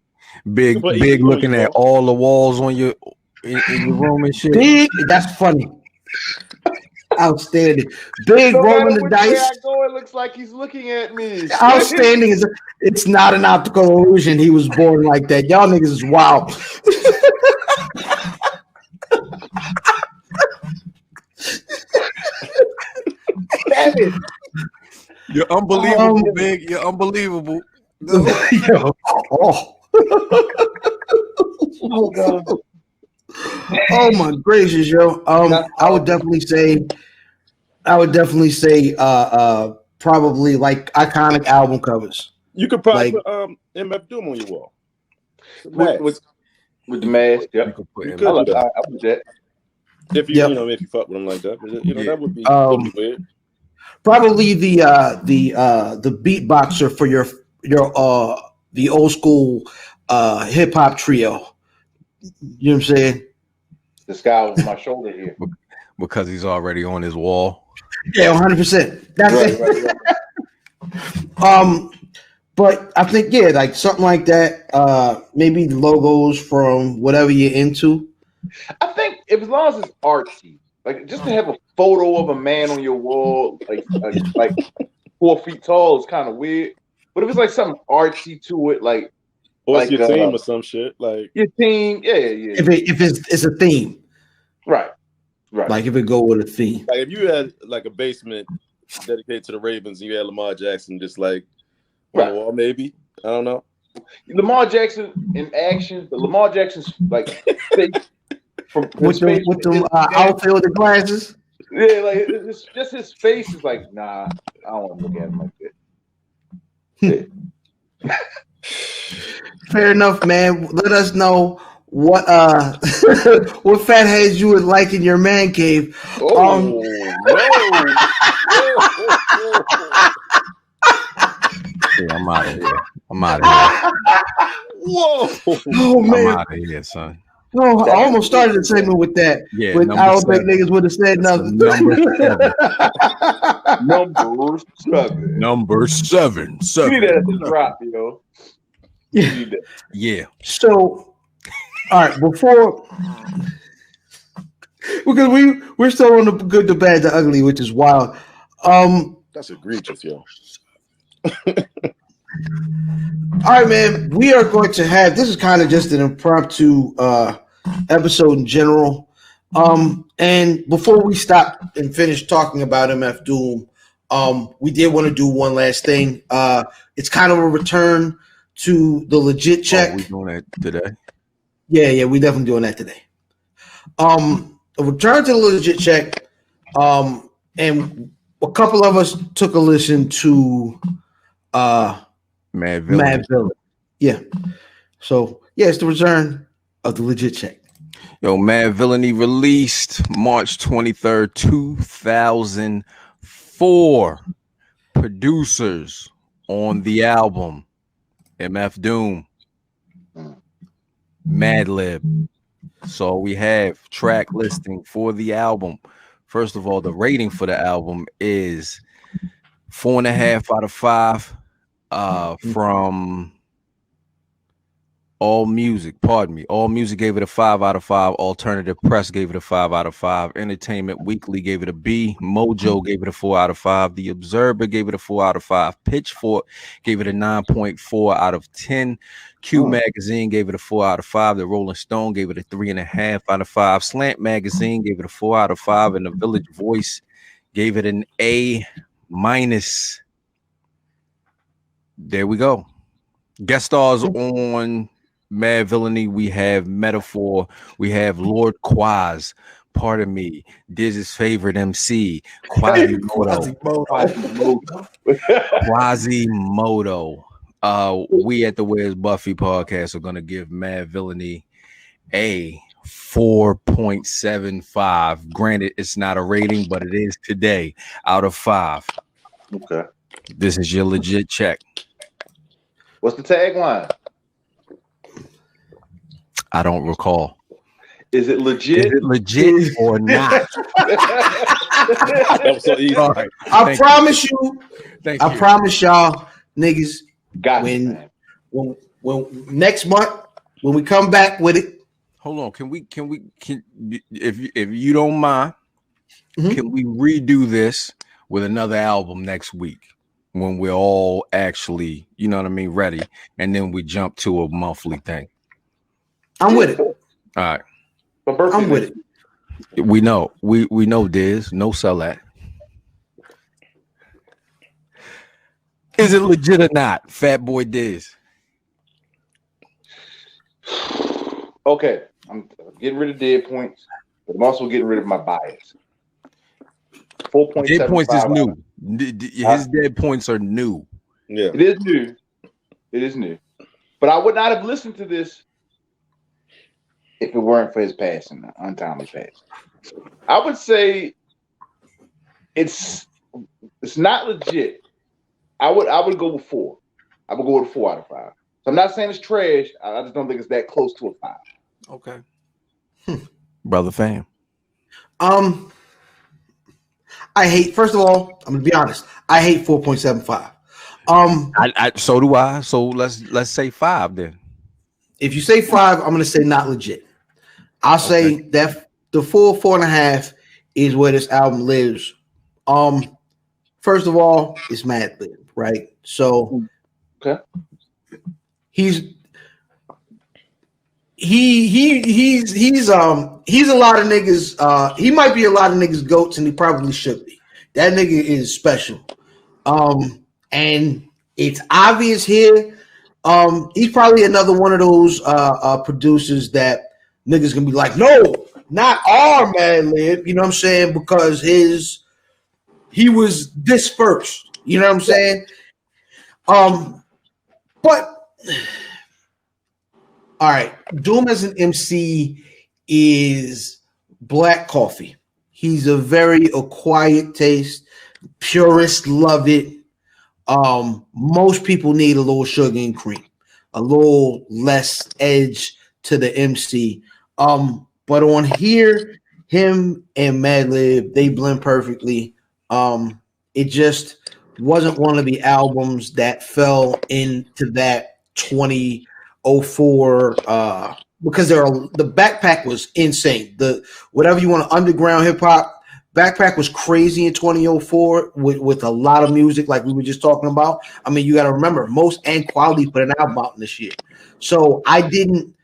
Big looking at all the walls on your in your room and shit. Big, that's funny. Outstanding. Big rolling the dice. I go, it looks like he's looking at me. Outstanding is it's not an optical illusion. He was born like that. Y'all niggas is wild. Damn it. You're unbelievable, Big. You're unbelievable. Oh God. Oh my gracious, yo. I would definitely say probably like iconic album covers. You could probably put MF Doom on your wall. With the mask, yeah. You could put I would do that. If you if you fuck with him like that. That would be weird. Probably the beatboxer for your the old school hip hop trio. You know what I'm saying? This guy over my shoulder here. Because he's already on his wall. Yeah, 100%. That's it. Right. But I think like something like that. Maybe logos from whatever you're into. I think as long as it's artsy, like just to have a photo of a man on your wall, like 4 feet tall, is kind of weird. But if it's like something artsy to it, like. Or it's your team or some shit, like your team, yeah. If it's a theme, right. Like if it go with a theme, like if you had like a basement dedicated to the Ravens, and you had Lamar Jackson, just like, or maybe I don't know, Lamar Jackson in action, but Lamar Jackson's like face From with them outfielder glasses. Yeah, like it's just his face is like, nah, I don't want to look at him like that. Fair enough, man. Let us know what what fatheads you would like in your man cave. No. Yeah, I'm out of here. Whoa. Oh man, I'm out of here, son. Oh, I almost started the segment with that. Yeah, but I don't think niggas would have said nothing. Number 7. Number 7. You need that at the drop, yo. Yeah. So, all right, because we're still on the good, the bad, the ugly, which is wild. That's egregious, yo. All right, man. We are going to have this is kind of just an impromptu episode in general. And before we stop and finish talking about MF Doom, we did want to do one last thing. It's kind of a return to the legit check. We doing that today? Yeah, we definitely doing that today. A return to the legit check. And a couple of us took a listen to Mad Villain. Yeah. So yeah, it's the return of the legit check. Yo, Mad Villainy released March 23rd, 2004. Producers on the album: MF Doom, Madlib. So we have track listing for the album. First of all, the rating for the album is 4.5 out of 5 from All Music. All Music gave it a 5 out of 5. Alternative Press gave it a 5 out of 5. Entertainment Weekly gave it a B. Mojo gave it a 4 out of 5. The Observer gave it a 4 out of 5. Pitchfork gave it a 9.4 out of 10. Q Magazine gave it a 4 out of 5. The Rolling Stone gave it a 3.5 out of 5. Slant Magazine gave it a 4 out of 5. And the Village Voice gave it an A-. There we go. Guest stars on Mad Villainy. We have Metaphor. We have Lord Quaz. Pardon me. Dizz's favorite MC. Quasimodo. We at the Where's Buffy podcast are going to give Mad Villainy a 4.75. Granted, it's not a rating, but it is today out of 5. Okay. This is your legit check. What's the tagline? I don't recall. Is it legit? Is it legit or not? That was so easy. Right. I promise you. I promise y'all, niggas. When next month when we come back with it. Hold on. Can if you don't mind, can we redo this with another album next week when we're all actually, you know what I mean, ready, and then we jump to a monthly thing? I'm with it. All right. I'm with it. We know. We know Dizz. No sell that. Is it legit or not? Fat Boy Dizz. Okay. I'm getting rid of dead points, but I'm also getting rid of my bias. 4.75. Dead points is new. His dead points are new. Yeah. It is new. It is new. But I would not have listened to this if it weren't for his passing, untimely passing. I would say it's not legit. I would go with 4. I would go with a 4 out of 5. So I'm not saying it's trash. I just don't think it's that close to a 5. Okay. Brother fam. I hate, first of all, I'm gonna be honest, I hate 4.75. So do I. So let's say 5 then. If you say 5, I'm gonna say not legit. I'll say that the 4.5 is where this album lives. First of all, it's Madlib, right? So he's a lot of niggas. He might be a lot of niggas' goats, and he probably should be. That nigga is special. And it's obvious here. He's probably another one of those producers that niggas gonna be like, no, not our Mad Lib, you know what I'm saying? Because he was this first, you know what I'm saying? But all right, Doom as an MC is black coffee. He's a very acquired taste. Purists love it. Most people need a little sugar and cream, a little less edge to the MC. But on here, him and Madlib, they blend perfectly. It just wasn't one of the albums that fell into that 2004 because the Backpack was insane. The whatever you want, underground hip hop. Backpack was crazy in 2004 with a lot of music, like we were just talking about. I mean, you got to remember, most and Quality put an album out this year. So I don't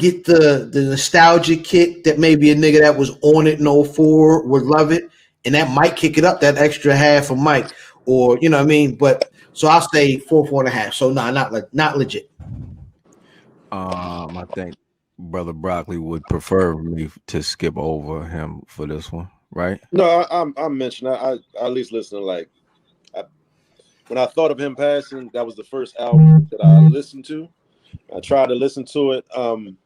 get the nostalgia kick that maybe a nigga that was on it in 04 would love it. And that might kick it up that extra half of Mike, or you know what I mean? But so I'll say 4.5. So not legit. I think Brother Broccoli would prefer me to skip over him for this one, right? No, I mentioned I at least listen to like when I thought of him passing, that was the first album that I listened to. I tried to listen to it. I'm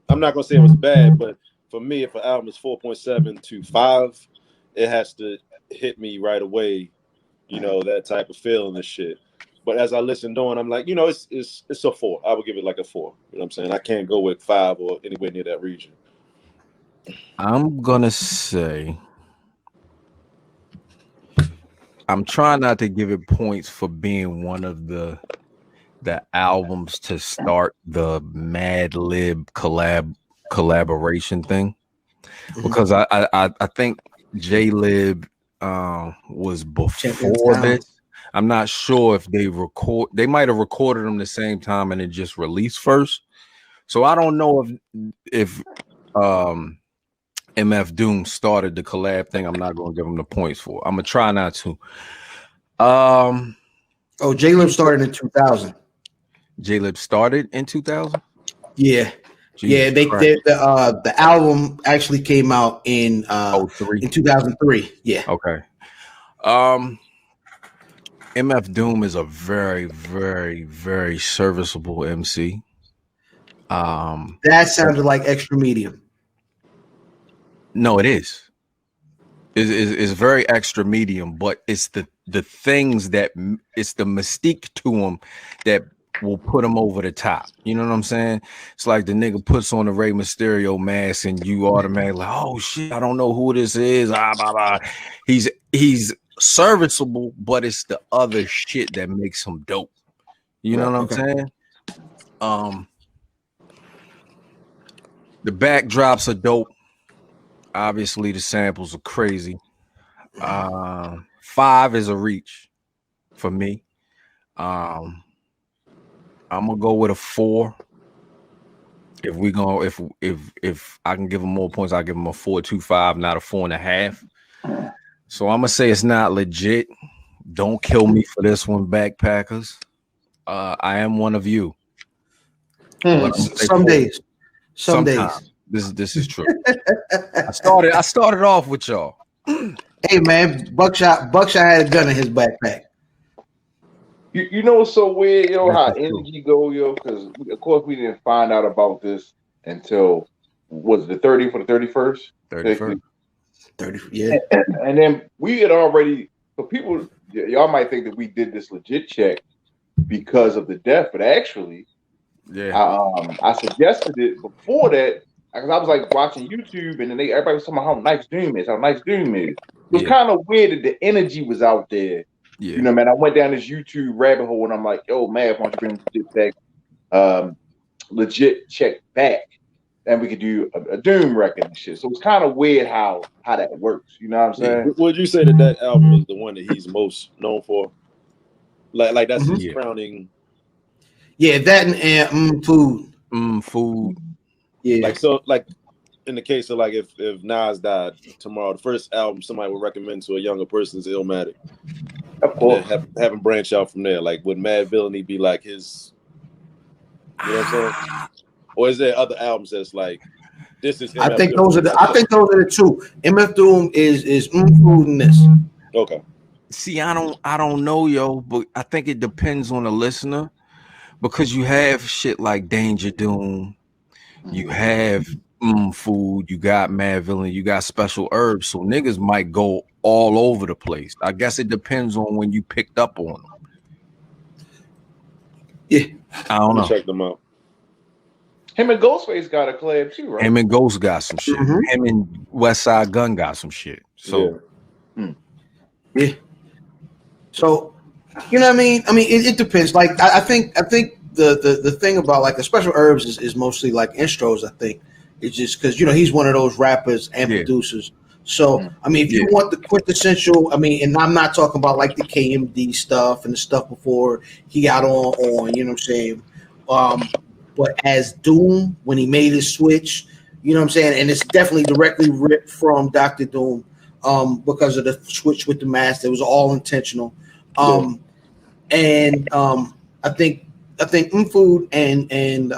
not gonna say it was bad, but for me, if an album is 4.7 to 5, it has to hit me right away. You know, that type of feeling and shit. But as I listened on, I'm like, you know, it's a 4. I would give it like a 4. You know what I'm saying? I can't go with 5 or anywhere near that region. I'm gonna say I'm trying not to give it points for being one of the albums to start the Mad Lib collaboration thing, because I think J Lib was before this. I'm not sure if they might have recorded them the same time and it just released first. So I don't know if MF Doom started the collab thing. I'm not going to give him the points for. I'm going to try not to. J-Lib started in 2000. J-Lib started in 2000? Yeah. Jesus The album actually came out in 03. In 2003. Yeah. Okay. MF Doom is a very, very, very serviceable MC. That sounded like Extra Medium. No, it is. It's very Extra Medium, but it's the things that it's the mystique to him that will put him over the top. You know what I'm saying? It's like the nigga puts on the Rey Mysterio mask and you automatically like, oh shit, I don't know who this is. Blah, blah, blah. He's serviceable, but it's the other shit that makes him dope. You know what I'm saying? The backdrops are dope. Obviously, the samples are crazy. 5 is a reach for me. I'm gonna go with a 4. If I can give him more points, I'll give him a 4.25, not a 4.5. So I'm gonna say it's not legit. Don't kill me for this one, Backpackers. I am one of you. Some days. This is true. I started off with y'all. Hey man, Buckshot had a gun in his backpack. You know what's so weird, you know how energy go, yo, because of course we didn't find out about this until was the 30th or the 31st? 31st. 30, yeah. And then we had already, so people, y'all might think that we did this legit check because of the death, but actually, I suggested it before that because I was like watching YouTube and then everybody was talking about how nice Doom is. It was kind of weird that the energy was out there. Yeah. You know, man, I went down this YouTube rabbit hole and I'm like, yo, man, why don't you bring legit back, legit check back, and we could do a Doom record and shit. So it's kind of weird how that works. You know what I'm saying? Would you say that album is the one that he's most known for? Like that's his crowning. Yeah, that and food. Food. Yeah. Like in the case of like if Nas died tomorrow, the first album somebody would recommend to a younger person is Illmatic. Of course. Have him branch out from there. Like would Mad Villainy be like his, you know what I'm saying? Or is there other albums that's like This is. I think those are the two. MF Doom is food in this. Okay. See, I don't know, yo, but I think it depends on the listener because you have shit like Danger Doom, you have Food, you got Mad Villain, you got Special Herbs, so niggas might go all over the place. I guess it depends on when you picked up on them. Yeah, I don't know. Check them out. Him and Ghostface got a collab too, right? Him and Ghost got some shit. Him and West Side Gun got some shit. So yeah. So you know what I mean? I mean, it depends. Like I think the thing about like the Special Herbs is mostly like intros. I think it's just because he's one of those rappers and producers. So I mean, if you want the quintessential, I mean, and I'm not talking about like the KMD stuff and the stuff before he got on. You know what I'm saying? But as Doom, when he made his switch, you know what I'm saying, and it's definitely directly ripped from Dr. Doom, because of the switch with the mask. It was all intentional. And I think Food and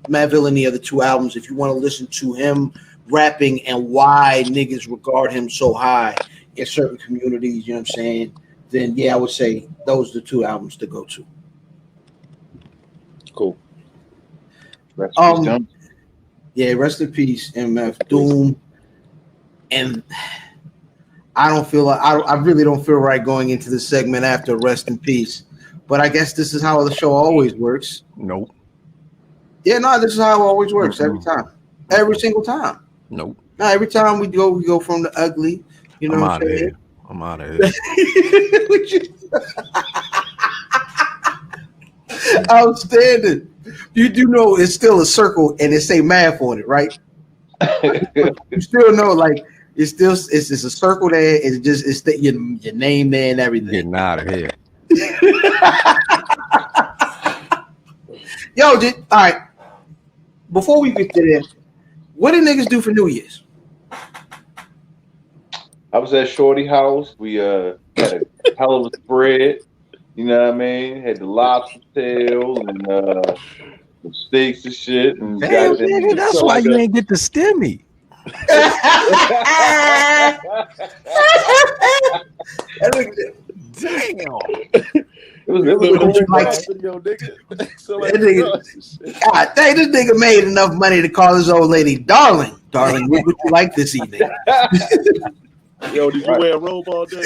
Mad Villain, the other two albums, if you want to listen to him rapping and why niggas regard him so high in certain communities, you know what I'm saying, then yeah, I would say those are the two albums to go to. Cool. Yeah, rest in peace, MF Doom. And I don't feel like I really don't feel right going into the segment after rest in peace. But I guess this is how the show always works. Nope. Yeah, no, this is how it always works every time. Every single time. Nope. No, every time we go from the ugly, you know what I'm saying? I'm out of here. Outstanding. You do know it's still a circle and it say math on it, right? You still know, like it's a circle there. It's your name there and everything. Getting out of here. Yo, all right. Before we get to this, what did niggas do for New Year's? I was at Shorty house. We had a hell of a spread. You know what I mean? Had the lobster tail and the steaks and shit. And damn, nigga, that's why you ain't get the stimmy. Damn. It was like, God dang, this nigga made enough money to call his old lady darling. Darling, what would you like this evening? Yo, did you wear a robe all day?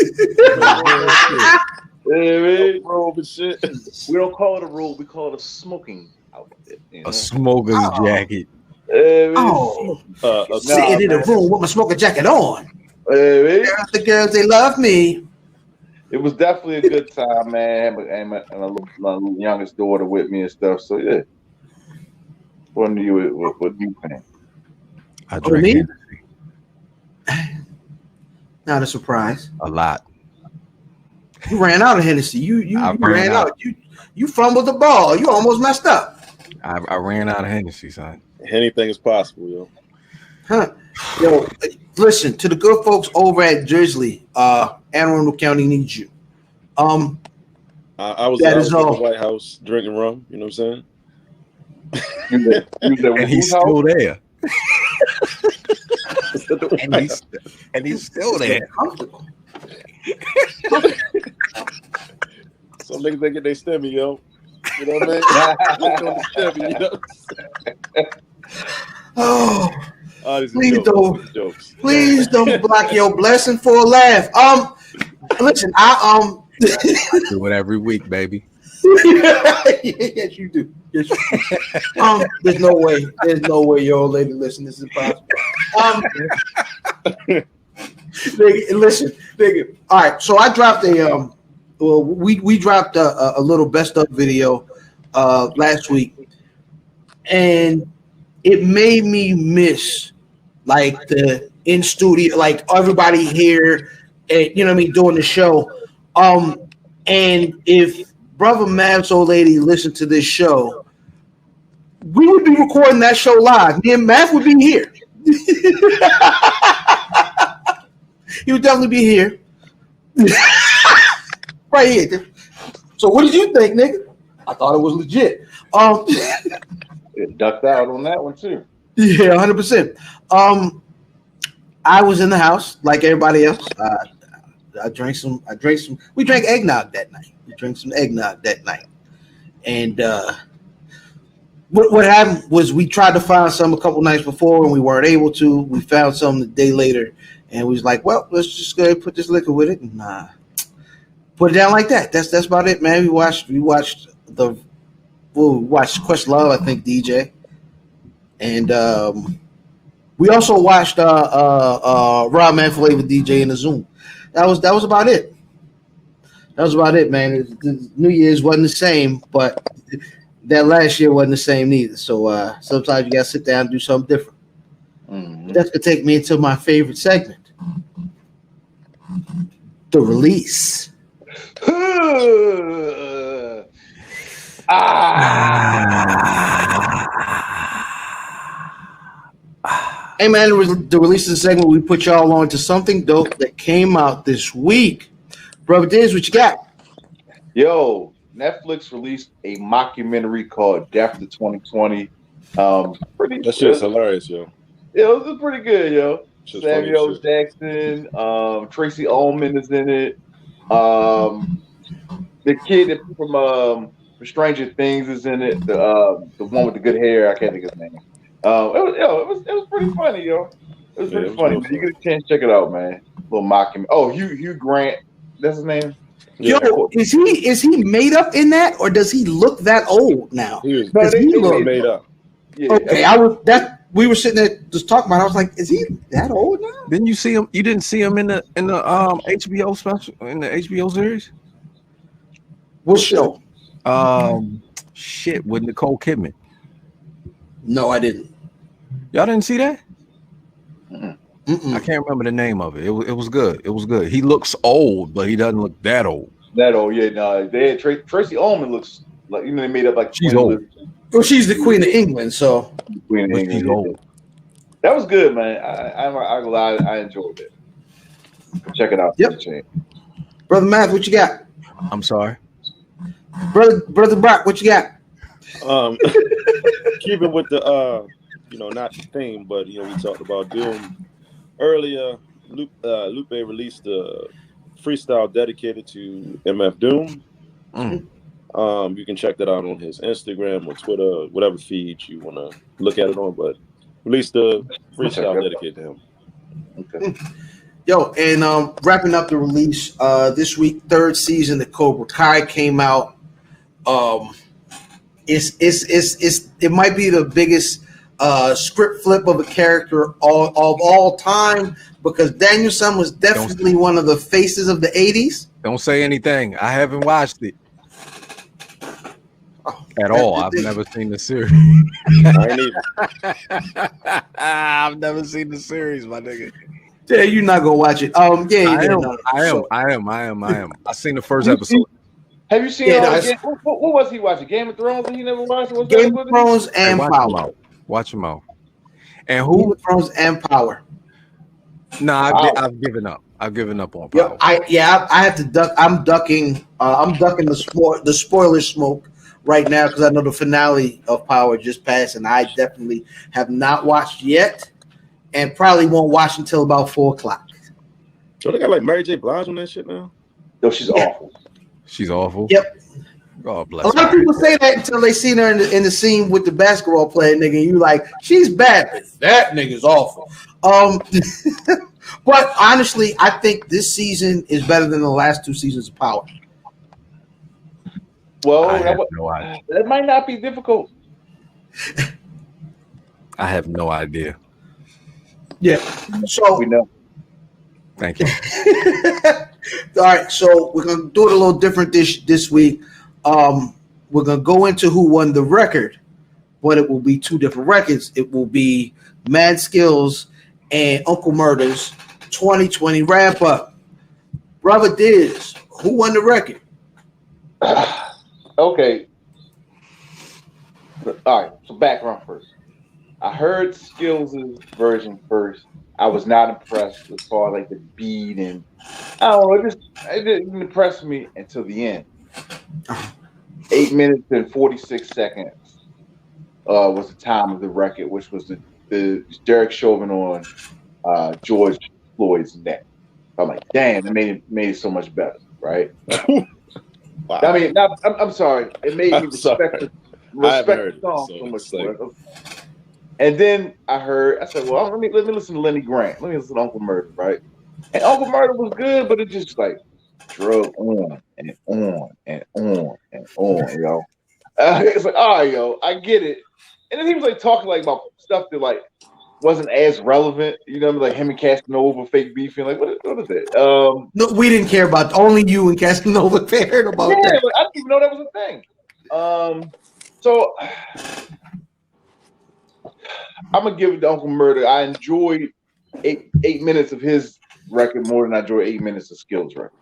Robe and shit. We don't call it a robe, we call it a smoking outfit. A smoker's jacket. Sitting in the room with my smoking jacket on. The girls, they love me. It was definitely a good time, man. And my youngest daughter with me and stuff. So yeah. What do you think? I drink Hennessy. Not a surprise. A lot. You ran out of Hennessy. You ran out. You fumbled the ball. You almost messed up. I ran out of Hennessy, son. Anything is possible, yo. Huh. Yo, listen to the good folks over at Drizzly. Anne Arundel County needs you. I was in the White House drinking rum. You know what I'm saying? And he's still there. and he's still there. Some niggas they get their stimmy, yo. You know what I mean? Oh, please please don't block your blessing for a laugh. Listen, do it every week, baby. Yes, you do. Yes, you do. There's no way your old lady listen. This is impossible. Listen, nigga. All right, so I dropped we dropped a little best of video last week, and it made me miss like the in studio, like everybody here, you know what I mean, doing the show. And if Brother Mav's old lady listened to this show, we would be recording that show live. Me and Mav would be here. He would definitely be here. Right here. So what did you think, nigga? I thought it was legit. It ducked out on that one too. Yeah, 100%. I was in the house like everybody else. I drank some. We drank eggnog that night. We drank some eggnog that night. And what happened was we tried to find some a couple nights before and we weren't able to. We found some the day later, and we was like, well, let's just go ahead and put this liquor with it and put it down like that. That's about it, man. We watched Questlove, I think, DJ, and we also watched Rob Manflavor DJ in the Zoom. That was about it. That was about it, man. The New Year's wasn't the same, but that last year wasn't the same neither. So sometimes you gotta sit down and do something different. Mm-hmm. That's gonna take me into my favorite segment, the release. Hey man, the release of the segment, we put y'all on to something dope that came out this week. Brother Dizz, what you got? Yo, Netflix released a mockumentary called Death to 2020. That shit's hilarious, yo. Yeah, it was pretty good, yo. Samuel Jackson, Tracy Ullman is in it. The kid from Stranger Things is in it. The one with the good hair, I can't think of his name. It was pretty funny, yo. It was pretty funny. Man. You get a chance, check it out, man. Little mocking. Oh, Hugh Grant, that's his name. Yo, is he made up in that, or does he look that old now? He look made up. Yeah. Okay, we were sitting there just talking about it. I was like, is he that old now? Didn't you see him? You didn't see him in the HBO special, in the HBO series? What show? Shit, with Nicole Kidman. No, I didn't. Y'all didn't see that? Mm-mm. I can't remember the name of it. It was good. It was good. He looks old, but he doesn't look that old. That old, yeah. No, they had Tracy Ullman looks like, you know, they made up like she's old. Well, she's the Queen of England, so Queen of England. She's old. That was good, man. I enjoyed it. Check it out. Yep. Brother Math, what you got? I'm sorry. Brother Brock, what you got? Keeping with the not the theme, but we talked about Doom earlier. Lupe released a freestyle dedicated to MF Doom. You can check that out on his Instagram or Twitter, whatever feed you want to look at it on, but released a freestyle dedicated to him. Okay. Yo, and wrapping up the release this week, third season of Cobra Kai came out. It might be the biggest script flip of a character of all time, because Daniel-san was definitely one of the faces of the 80s. Don't say anything. I haven't watched it at all. I've never seen the series. I ain't either. I've never seen the series, my nigga. Yeah, you're not gonna watch it. I am. I seen the first episode. Have you seen what was he watching? Game of Thrones? He never watched it? Game of Thrones and Power. Watch him out. And who? Game of Thrones and Power. I've given up. I've given up on Power. I have to duck. I'm ducking the spoiler smoke right now, because I know the finale of Power just passed, and I definitely have not watched yet, and probably won't watch until about 4:00. So they got like Mary J. Blige on that shit now? No, she's awful. She's awful. Yep. God bless. A lot of people say that until they seen her in the scene with the basketball player nigga, and you like, she's bad, but that nigga's awful. But honestly, I think this season is better than the last two seasons of Power. Well, that might not be difficult. I have no idea. Yeah. So we know. Thank you. All right, so we're gonna do it a little different this week. We're gonna go into who won the record, but it will be two different records. It will be Mad Skillz and Uncle Murda's 2020 wrap up. Brother Dizz, who won the record? Okay. All right. So background first. I heard Skillz' version first. I was not impressed as far as like the beat, and I don't know, it didn't impress me until the end. 8 minutes and 46 seconds was the time of the record, which was the the Derek Chauvin on George Floyd's neck. I'm like, damn, it made it so much better, right? Wow. I mean, I'm sorry. It made me respect the song so much more. And then I said, well, let me listen to Lenny Grant. Let me listen to Uncle Murda, right? And Uncle Murda was good, but it just like drug on and on and on and on, yo. It's like, all right, yo, I get it. And then he was like talking like about stuff that like wasn't as relevant, you know, like him and Casanova fake beefing. Like, what is that? No, we didn't care about only you and Casanova cared about that. Like, I didn't even know that was a thing. So I'm gonna give it to Uncle Murda. I enjoyed 8 minutes of his record more than I enjoyed 8 minutes of Skillz record.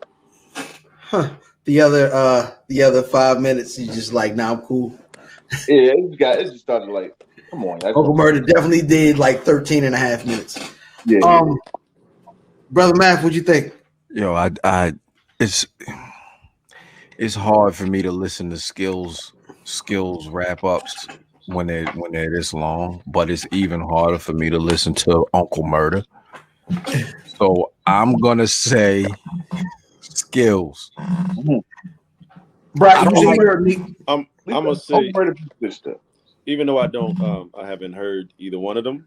Huh. The other 5 minutes, you just like, nah, I'm cool. Yeah, it just started like, come on. Uncle Murda definitely did like 13 and a half minutes. Yeah. Brother Matt, what'd you think? Yo, it's hard for me to listen to Skillz wrap ups when they're this long, but it's even harder for me to listen to Uncle Murda. So I'm gonna say Skillz. Bro, I'm gonna say, even though I haven't heard either one of them.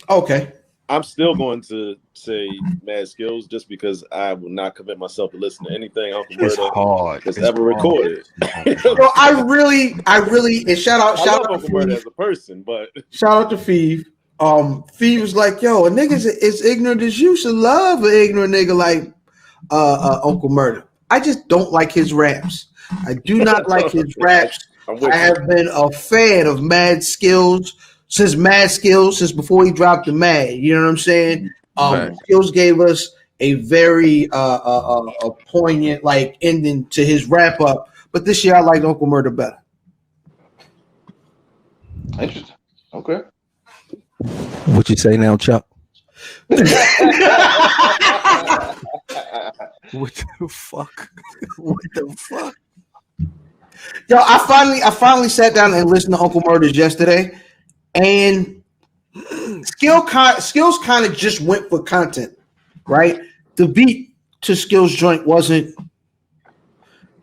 Okay. I'm still going to say Mad Skillz just because I will not commit myself to listen to anything Uncle Murda has ever recorded. Yo, I really, and shout out Uncle Murda as a person, but shout out to Feeve. Feeve was like, yo, a nigga's as ignorant as you should love an ignorant nigga like Uncle Murda. I just don't like his raps. I do not like his raps. I have been a fan of Mad Skillz since before he dropped the Mad. You know what I'm saying? Skillz gave us a very a poignant like ending to his wrap up. But this year I like Uncle Murda better. Interesting. Okay. What you say now, Chuck? What the fuck? What the fuck? Yo, I finally sat down and listened to Uncle Murda's yesterday, and Skillz kind of just went for content, right? The beat to Skillz joint wasn't,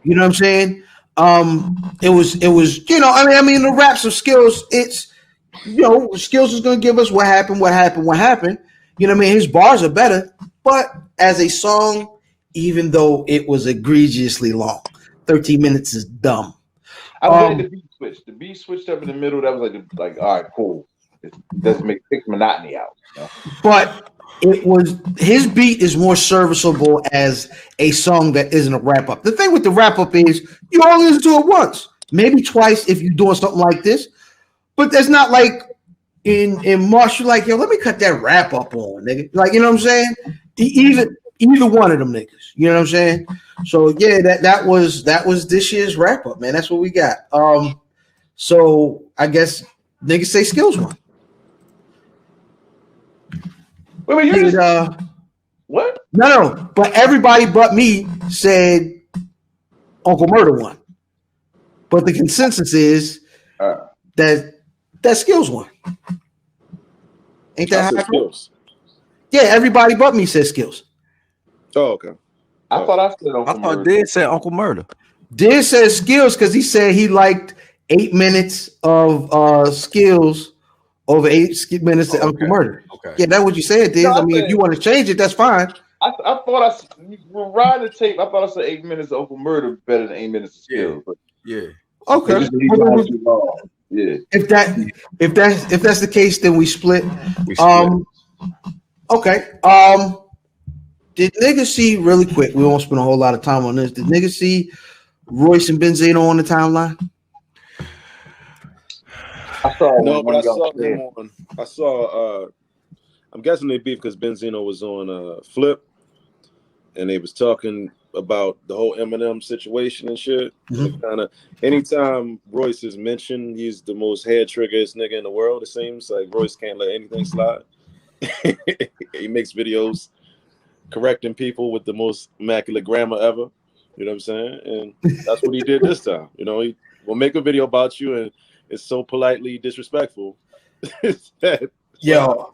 you know what I'm saying? It was, you know, I mean, the raps of Skillz, it's, you know, Skillz is gonna give us what happened. You know what I mean? His bars are better, but as a song, even though it was egregiously long, 13 minutes is dumb. I'm glad the beat switched. The beat switched up in the middle. That was like all right, cool. It doesn't take monotony out. You know? But his beat is more serviceable as a song that isn't a wrap up. The thing with the wrap up is you only listen to it once, maybe twice if you're doing something like this. But that's not like in Marsh, you're like, yo, let me cut that wrap up on, nigga. Like, you know what I'm saying? Either one of them niggas. You know what I'm saying? So yeah, that was this year's wrap up, man. That's what we got. So I guess niggas say Skillz won. Wait, what? No, but everybody but me said Uncle Murda won. But the consensus is that Skillz won. Ain't that how Skillz? Yeah, everybody but me says Skillz. Oh, okay. I thought Dizz said Uncle Murda. Dizz says Skillz because he said he liked 8 minutes of Skillz over 8 minutes of Uncle Murda. Okay. Yeah, that's what you said, Dizz. No, I mean, if you want to change it, that's fine. I thought we're riding the tape. I thought I said 8 minutes of Uncle Murda better than 8 minutes of Skillz. Yeah. Okay. Yeah. If that's the case, then we split. Okay. Did niggas see really quick? We won't spend a whole lot of time on this. Did niggas see Royce and Benzino on the timeline? I saw no, but I saw them on. I saw. I'm guessing they beef because Benzino was on Flip, and they was talking about the whole Eminem situation and shit. Mm-hmm. Kind of anytime Royce is mentioned, he's the most head triggeriest nigga in the world. It seems like Royce can't let anything slide. He makes videos correcting people with the most immaculate grammar ever. You know what I'm saying? And that's what he did this time. You know, he will make a video about you and it's so politely disrespectful that Yo,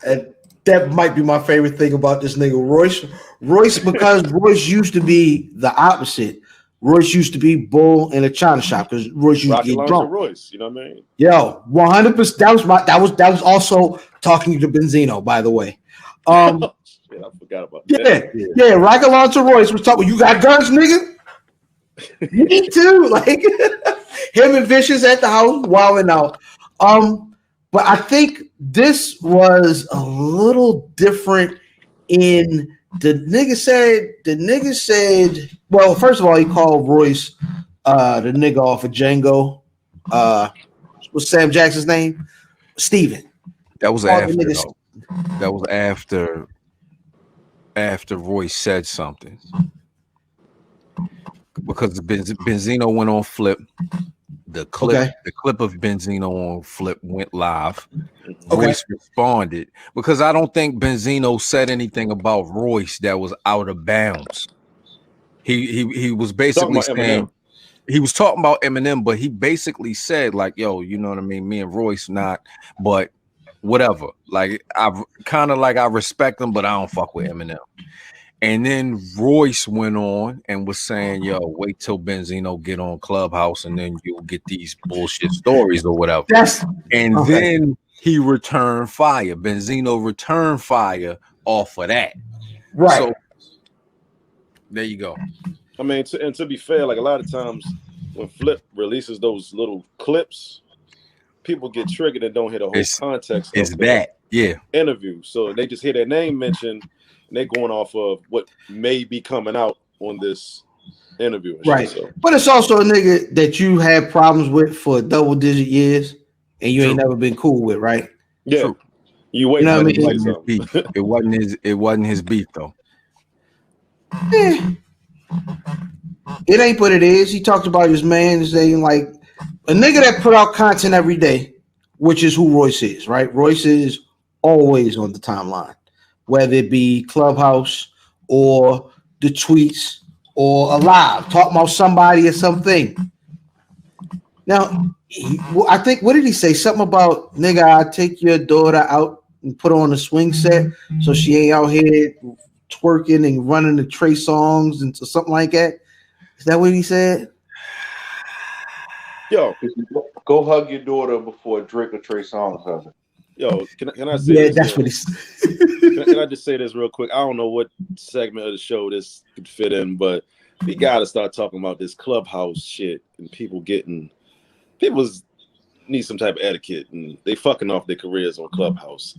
that might be my favorite thing about this nigga Royce. Royce, because Royce used to be the opposite. Royce used to be bull in a china shop because Royce used to get drunk. Royce, you know what I mean? Yo, 100%. That was also talking to Benzino, by the way. Shit, I forgot about that. Yeah. Rock Alonso Royce was talking. You got guns, nigga? Me too. Like him and Vicious at the house, wilding out. But I think this was a little different in the nigga said, well, first of all, he called Royce the nigga off of Django. What's Sam Jackson's name? Steven. That was after. That was after Royce said something. Because Benzino went on Flip. The clip of Benzino on Flip went live. Royce responded because I don't think Benzino said anything about Royce that was out of bounds. He was basically saying he was talking about Eminem, but he basically said like, "Yo, you know what I mean? Me and Royce not, but whatever. Like I respect him, but I don't fuck with Eminem." And then Royce went on and was saying, "Yo, wait till Benzino get on Clubhouse, and then you'll get these bullshit stories or whatever." Then he returned fire. Benzino returned fire off of that. Right. So there you go. I mean, to be fair, like a lot of times when Flip releases those little clips, people get triggered and don't hear the whole context of the interview. So they just hear their name mentioned. They're going off of what may be coming out on this interview. Right. But it's also a nigga that you had problems with for double-digit years and you ain't never been cool with, right? Yeah. True. You wait. You know what I mean? It wasn't his beef though. Yeah. It ain't what it is. He talked about his man saying like a nigga that put out content every day, which is who Royce is, right? Royce is always on the timeline. Whether it be Clubhouse or the tweets or a live, talking about somebody or something. Now, I think, what did he say? Something about, nigga, I'll take your daughter out and put her on a swing set so she ain't out here twerking and running the Trey songs and something like that. Is that what he said? Yo, go hug your daughter before Drake or Trey Songz hug her. Yo, can I say this? That's what he said. Can I just say this real quick? I don't know what segment of the show this could fit in, but we gotta start talking about this Clubhouse shit and people need some type of etiquette and they fucking off their careers on Clubhouse.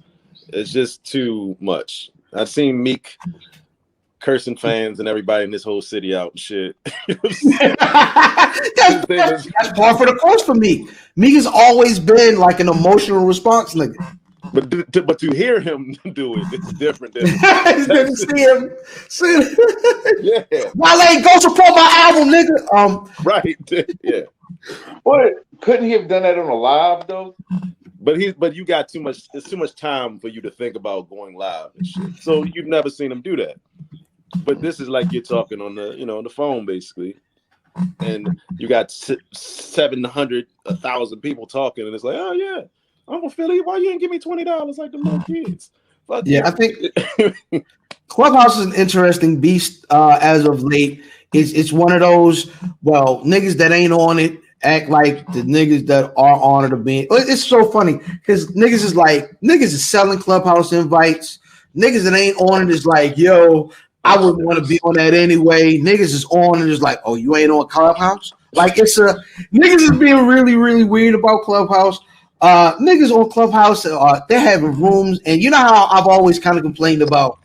It's just too much. I've seen Meek cursing fans and everybody in this whole city out and shit. That's par for the course for Meek. Meek has always been like an emotional response nigga. But to hear him do it, it's different. Didn't see him. Yeah. Wale, go support my album, nigga. Right. Yeah. What? Couldn't he have done that on a live though? But you got too much. It's too much time for you to think about going live and shit. So you've never seen him do that. But this is like you're talking on on the phone basically, and you got 700, 1,000 people talking, and it's like, oh yeah, Uncle Philly, why you didn't give me $20 like the little kids? Fuck yeah, I think Clubhouse is an interesting beast as of late. It's one of those niggas that ain't on it act like the niggas that are on it are being. It's so funny because niggas is selling Clubhouse invites. Niggas that ain't on it is like, yo, I wouldn't want to be on that anyway. Niggas is on and is like, oh, you ain't on Clubhouse? Like niggas is being really, really weird about Clubhouse. Niggas on Clubhouse, they're having rooms, and you know how I've always kind of complained about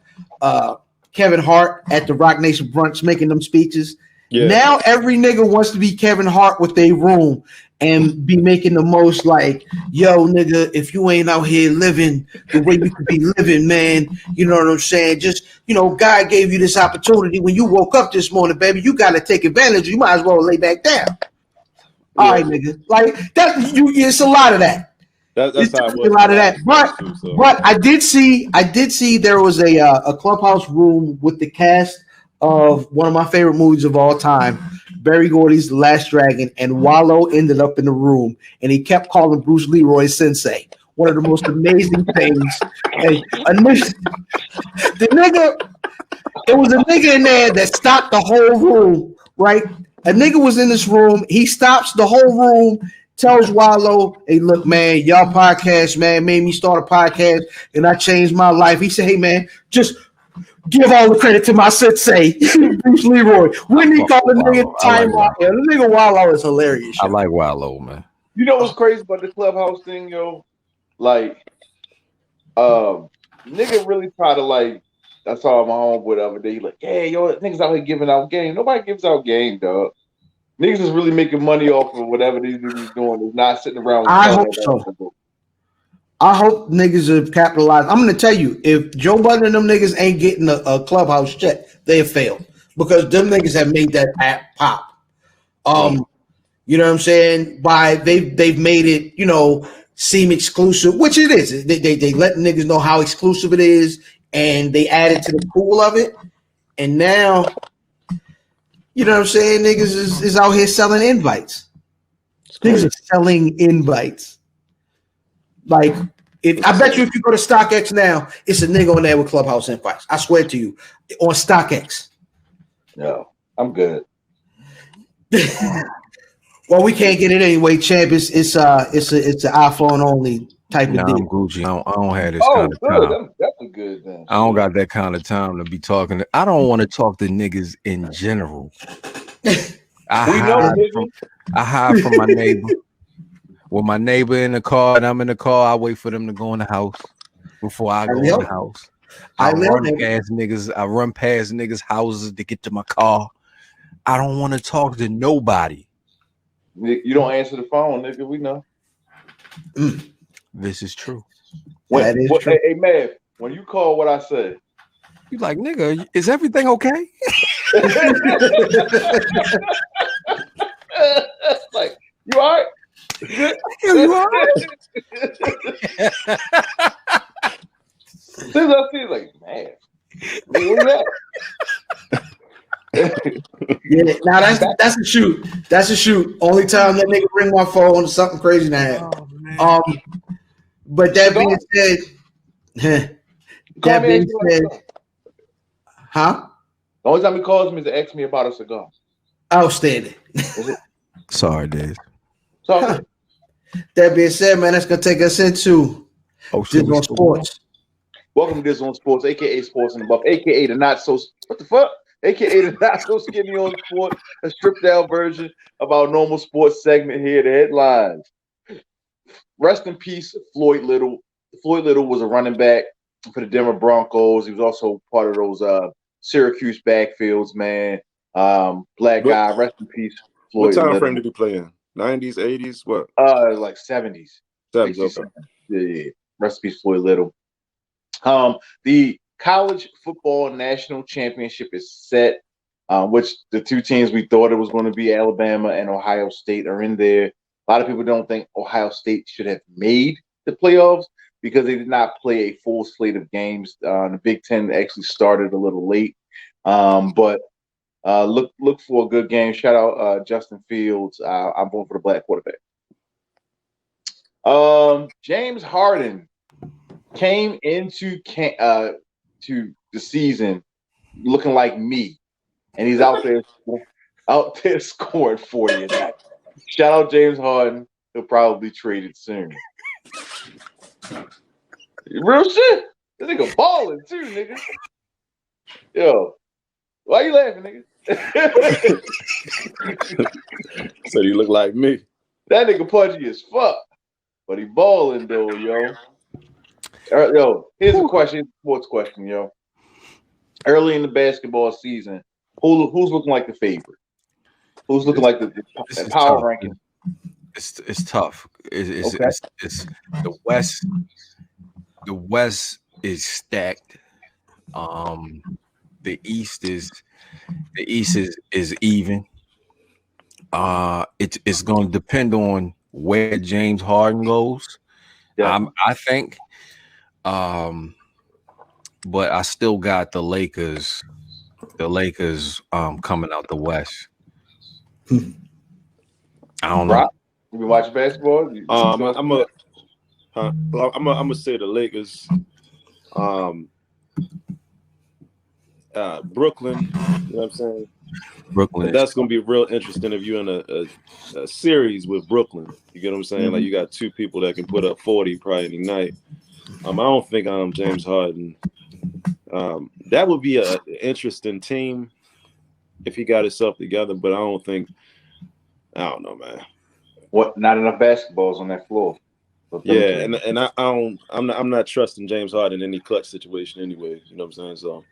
Kevin Hart at the Rock Nation brunch making them speeches. Yeah. Now every nigga wants to be Kevin Hart with their room and be making the most like, yo, nigga, if you ain't out here living the way you could be living, man, you know what I'm saying? Just, God gave you this opportunity when you woke up this morning, baby. You got to take advantage. You might as well lay back down. Yeah. All right, nigga. Like that, it's a lot of that. That's how it was. A lot of that. But I did see there was a Clubhouse room with the cast of one of my favorite movies of all time, Barry Gordy's The Last Dragon, and Wallow ended up in the room, and he kept calling Bruce Leroy Sensei. one of the most amazing things. And the nigga, it was a nigga in there that stopped the whole room, right? A nigga was in this room. He stops the whole room, tells Wallow, hey, look, man, y'all podcast, man, made me start a podcast, and I changed my life. He said, hey, man, just give all the credit to my sensei, Bruce Leroy. When he called the nigga timeout, the nigga Wallow is hilarious. I like Wallow, man. You know what's crazy about the Clubhouse thing, yo? Like, nigga really try to, like, I saw my homeboy the other day. He like, yeah, yo, niggas out here giving out game. Nobody gives out game, dog. Niggas is really making money off of whatever these niggas doing. Is not sitting around. I hope so. I hope niggas have capitalized. I'm gonna tell you, if Joe Budden and them niggas ain't getting a Clubhouse check, they have failed because them niggas have made that app pop. You know what I'm saying? They've made it, you know, seem exclusive, which it is. They let niggas know how exclusive it is. And they added to the pool of it, and now, you know what I'm saying? Niggas is out here selling invites. Niggas are selling invites. Like, I bet you if you go to StockX now, it's a nigga on there with Clubhouse invites. I swear to you, on StockX. No, I'm good. Well, we can't get it anyway, champ. It's an iPhone only type of deal. I'm Gucci. I don't have this kind of time. That's good then. I don't got that kind of time to be talking. I don't want to talk to niggas in general. I hide from my neighbor. When my neighbor in the car and I'm in the car, I wait for them to go in the house before I go in the house. I run past niggas' houses to get to my car. I don't want to talk to nobody. You don't answer the phone, nigga. We know. This is true. True. Hey, Mav, when you call what I said, you like, nigga, is everything okay? Like, you all right? You all right? Since I see, like, man, what's that? Yeah, now that's a shoot. That's a shoot. Only time that nigga ring my phone is something crazy to have. But that being said, huh? The only time he calls me is to ask me about a cigar. Outstanding. Sorry, Dizz. So, that being said, man, that's gonna take us into Dizz on Sports. Welcome to Dizz on Sports, aka Sports in the Buff, aka the not so what the fuck, aka the not so skinny on sport, a stripped down version of our normal sports segment here. The headlines. Rest in peace, Floyd Little. Floyd Little was a running back for the Denver Broncos. He was also part of those Syracuse backfields, man. Black guy. Rest in peace, Floyd. What time Little. frame did he play in? 90s, 80s, what? Like 70s. 70s, okay. Yeah. Rest in peace, Floyd Little. The college football national championship is set, which the two teams we thought it was going to be, Alabama and Ohio State, are in there. A lot of people don't think Ohio State should have made the playoffs because they did not play a full slate of games. The Big Ten actually started a little late, but look for a good game. Shout out Justin Fields. I'm voting for the black quarterback. James Harden came into to the season looking like me, and he's out there scoring 40 a night. Shout out James Harden. He'll probably be traded soon. Real shit. This nigga balling too, nigga. Yo, why you laughing, nigga? So you look like me. That nigga punchy as fuck, but he balling though, yo. Yo, here's a question, sports question, yo. Early in the basketball season, who's looking like the favorite? Who's looking like the power ranking? It's tough. It's the West. The West is stacked. The East is even. It's going to depend on where James Harden goes. Yeah. I think. But I still got the Lakers. The Lakers coming out the West. I don't know. You been watching basketball? I'm gonna say the Lakers. Brooklyn. You know what I'm saying? Brooklyn. That's gonna be real interesting if you're in a series with Brooklyn. You get what I'm saying? Mm-hmm. Like you got two people that can put up 40 probably any night. I don't think James Harden. That would be an interesting team if he got himself together, but I don't know, man. What? Not enough basketballs on that floor. Yeah, and I'm not trusting James Harden in any clutch situation anyway. You know what I'm saying? So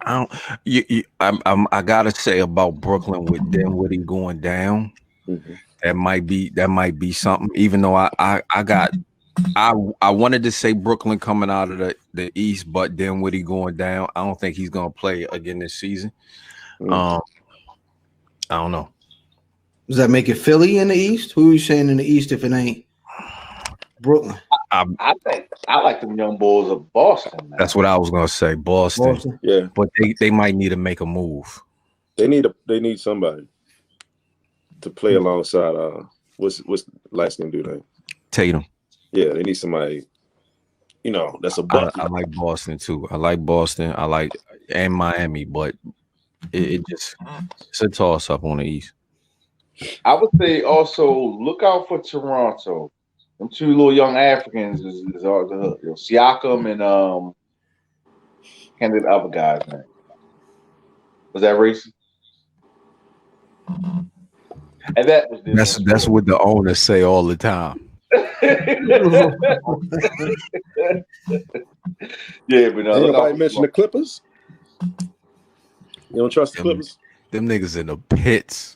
I gotta say about Brooklyn with Dinwiddie going down, that might be something. Even though I wanted to say Brooklyn coming out of the East, but Dinwiddie going down, I don't think he's gonna play again this season. I don't know. Does that make it Philly in the East? Who are you saying in the East if it ain't Brooklyn? I think I like them young bulls of Boston. Man. That's what I was gonna say, Boston. Yeah, but they might need to make a move. They need somebody to play alongside. What's last name dude? Tatum. Yeah, they need somebody. You know, that's a bucket. I like Boston too. I like Boston. I like and Miami, but it's a toss up on the East. I would say also look out for Toronto. Them two little young Africans is Siakam and can't do the other guy's name. Was that racist? And that's what the owners say all the time. Yeah, but nobody mentioned the Clippers. You don't trust the Clippers? Them niggas in the pits.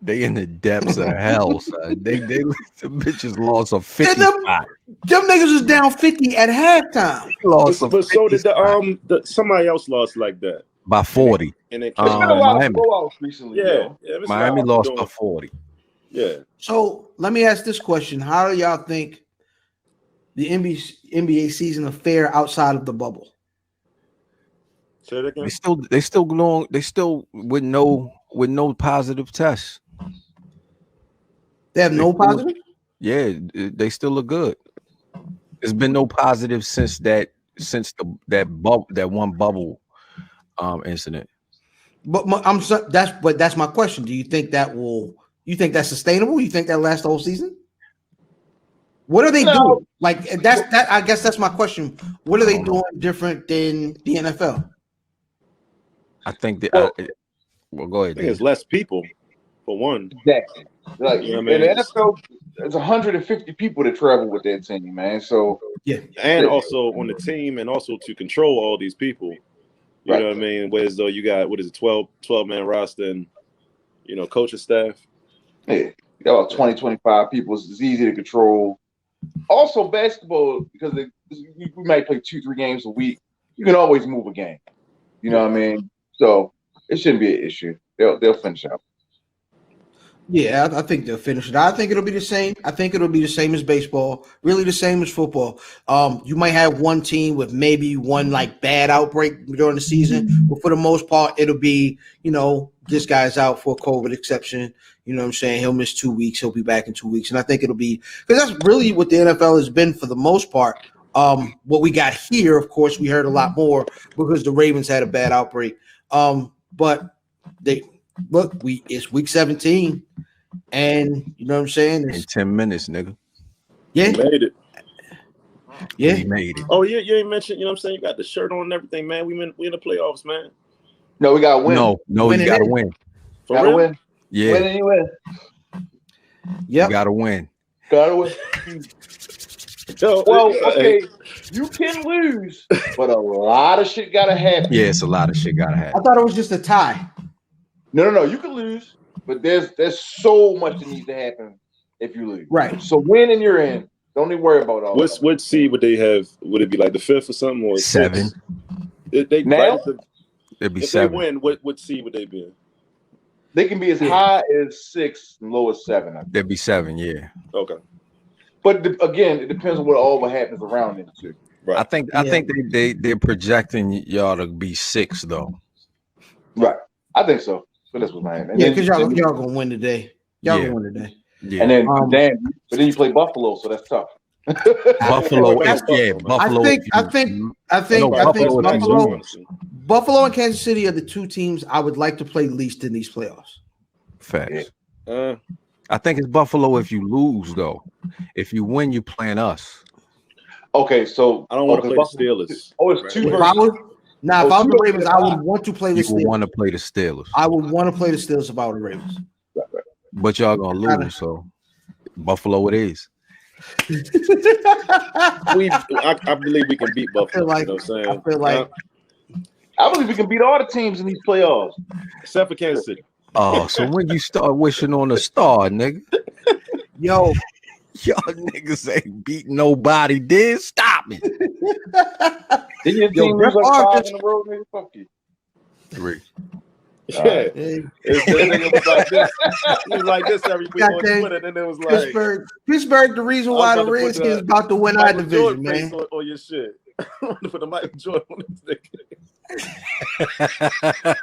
They in the depths of hell, son. They the bitches lost a 50 spot. Them niggas was down 50 at halftime. But so did somebody else lost like that by 40. And it been a lot of blowouts recently. Yeah, Miami lost by 40. Yeah. So let me ask this question: how do y'all think the NBA season will fare outside of the bubble? Say it again. They still going. They still with no positive tests. They have no positive? Yeah, they still look good. There's been no positive since that one bubble incident. But that's my question. Do you think that's sustainable? You think that lasts the whole season? What are they doing? Like I guess that's my question. What are they doing different than the NFL? I think that go ahead. I think it's less people for one. Exactly. Like in the NFL, there's 150 people that travel with that team, man. So yeah, and also on the team, and also to control all these people. You know what I mean? Whereas though you got 12 man roster and coaching staff. Yeah, you got about 20, 25 people. It's easy to control. Also, basketball, because we might play 2-3 games a week. You can always move a game. You know what I mean? So it shouldn't be an issue. They'll finish out. Yeah, I think they'll finish it. I think it'll be the same. I think it'll be the same as baseball, really the same as football. You might have one team with maybe one like bad outbreak during the season, but for the most part, it'll be, this guy's out for a COVID exception. You know what I'm saying? He'll miss 2 weeks. He'll be back in 2 weeks. And I think it'll be, because that's really what the NFL has been for the most part. What we got here, of course, we heard a lot more because the Ravens had a bad outbreak. But it's week 17. And you know what I'm saying? In 10 minutes, nigga. Yeah. We made it. Yeah. We made it. Oh, yeah, you ain't mentioned, you know what I'm saying? You got the shirt on and everything, man. We in the playoffs, man. No, we gotta win. No, you gotta win. Gotta win. Yeah. Win anyway. Yep. You gotta win. Gotta win. Well, okay, you can lose, but a lot of shit gotta happen. Yeah, it's a lot of shit gotta happen. I thought it was just a tie. No, you can lose, but there's so much that needs to happen if you lose. Right. So win and you're in. Don't even worry about all that. What seed would they have? Would it be like the 5th or something? Or 7? They now? It'd be if 7. they win, what seed would they be in? They can be as high as 6 and low as 7. I think. They'd be 7, yeah. Okay. But again, it depends on what happens around them too. Right. I think they're projecting y'all to be 6 though. Right. I think so. But that's what's my name. Yeah, because y'all gonna win today. Y'all gonna win today. Yeah. And then but then you play Buffalo, so that's tough. Buffalo, That's yeah, Buffalo, Buffalo. I think Buffalo and Kansas City are the two teams I would like to play least in these playoffs. Facts. I think it's Buffalo if you lose, though. If you win, you playing us. Okay, so I don't want to play the Steelers. Oh, it's two If versus. I was the Ravens, I would want to play the You would Steelers. want to play the Steelers. I would want to play the Steelers if I were the Ravens. But y'all gonna lose, so Buffalo it is. I believe we can beat Buffalo. Like, you know what I'm saying? I feel like I believe we can beat all the teams in these playoffs, except for Kansas City. Oh, so when you start wishing on a star, nigga, y'all niggas ain't beating nobody. Did stop it. Didn't your team lose like 5 in a row, nigga? Fuck you. 3. Yeah, it was like this. It was like this every week on Twitter, and then it was like Pittsburgh. The reason why the Redskins is about to win our division, man. On your shit. I want to put the Michael Jordan on this nigga.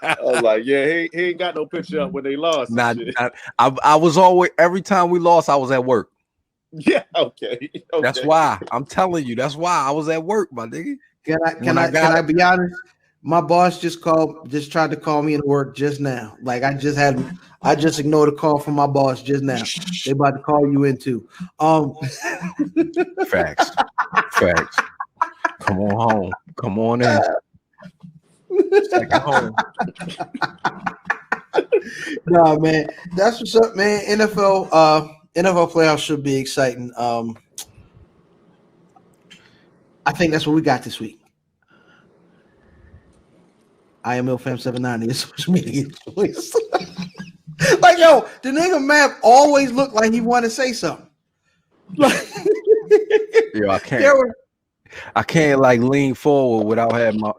I was like, yeah, he ain't got no picture up when they lost. I was always, every time we lost, I was at work. Yeah, okay. That's why I'm telling you. That's why I was at work, my nigga. Can I be honest? My boss just tried to call me at work just now. Like I just ignored a call from my boss just now. They about to call you in too. Facts. Come on home. Come on in. Take it home. Nah, man, that's what's up, man. NFL playoffs should be exciting. I think that's what we got this week. I am ILFam790 social media choice. Like, yo, the nigga Map always looked like he wanted to say something. Like, yo, I can't like lean forward without having my.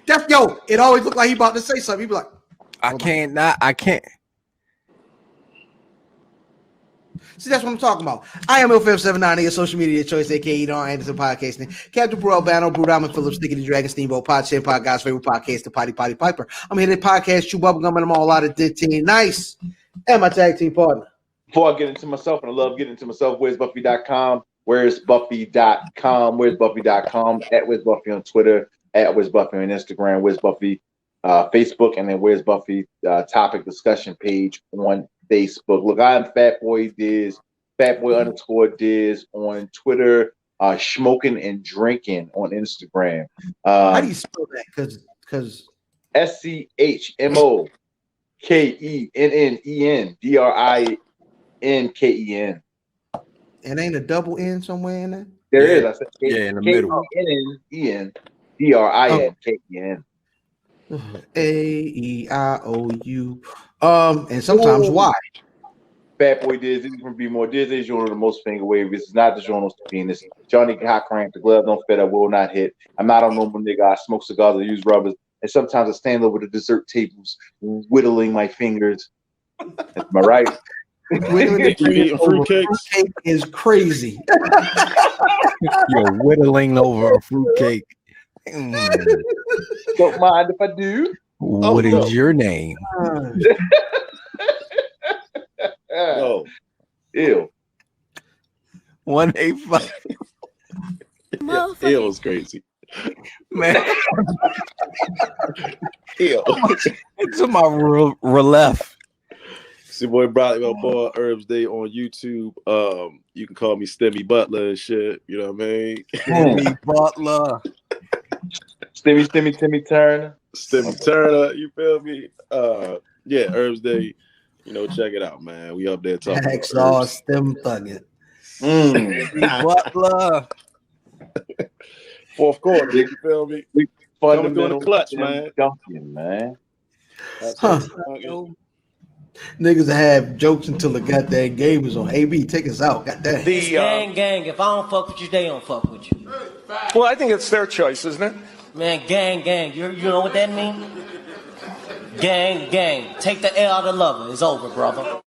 It always looked like he about to say something. He'd be like, I can't. See, that's what I'm talking about. I am ILFam790, your social media choice, aka Don Anderson podcasting. Captain Brew Albano, Brew Diamond Phillips, Sticky the Dragon, Steamboat, Pod Champ, Pod God's favorite podcast, the Potty Piper. I'm here to podcast, Chew Bubblegum, and I'm all out of team. Nice. And my tag team partner. Before I get into myself, and I love getting into myself, where's Buffy.com? Where's Buffy.com? Where's Buffy.com? At Where's Buffy on Twitter, at Where's Buffy on Instagram, Where's Buffy Facebook, and then Where's Buffy topic discussion page on Facebook. Look, I am Fatboy Dizz, Fatboy_Dizz on Twitter, Smoking and Drinking on Instagram. How do you spell that? Because SCHMOKENNENDRINKEN. It ain't a double N somewhere in there? There is. I said in the middle. KENNENDRINKEN. AEIOU. And sometimes Y. Fatboy Dizz, this is from Be More Dizz. This is one of the most finger wave. This is not the journals to be in this. Johnny hot crank, the glove don't fit, I will not hit. I'm not a normal nigga. I smoke cigars, I use rubbers, and sometimes I stand over the dessert tables, whittling my fingers. Am I right? Fruitcake is crazy. You're whittling over a fruitcake. Don't mind if I do. What is your name? Oh, ew. 185. Ew was crazy. Man. Ew. Into my real left. It's your boy Bradley, my boy Herbs Day on YouTube. You can call me Stemmy Butler and shit. You know what I mean? Stemmy Butler. Timmy Turner. Stemmy Turner, you feel me? Yeah, Herbs Day. You know, check it out, man. We up there talking about Stem Thuggin. Butler. Fourth quarter, you feel me? Coming through in the clutch, man. Dunking, man. Niggas have jokes until the goddamn game is on. AB, take us out. Goddamn. Gang. If I don't fuck with you, they don't fuck with you. Well, I think it's their choice, isn't it? Man, gang. You know what that means? Gang. Take the L out of lover. It's over, brother.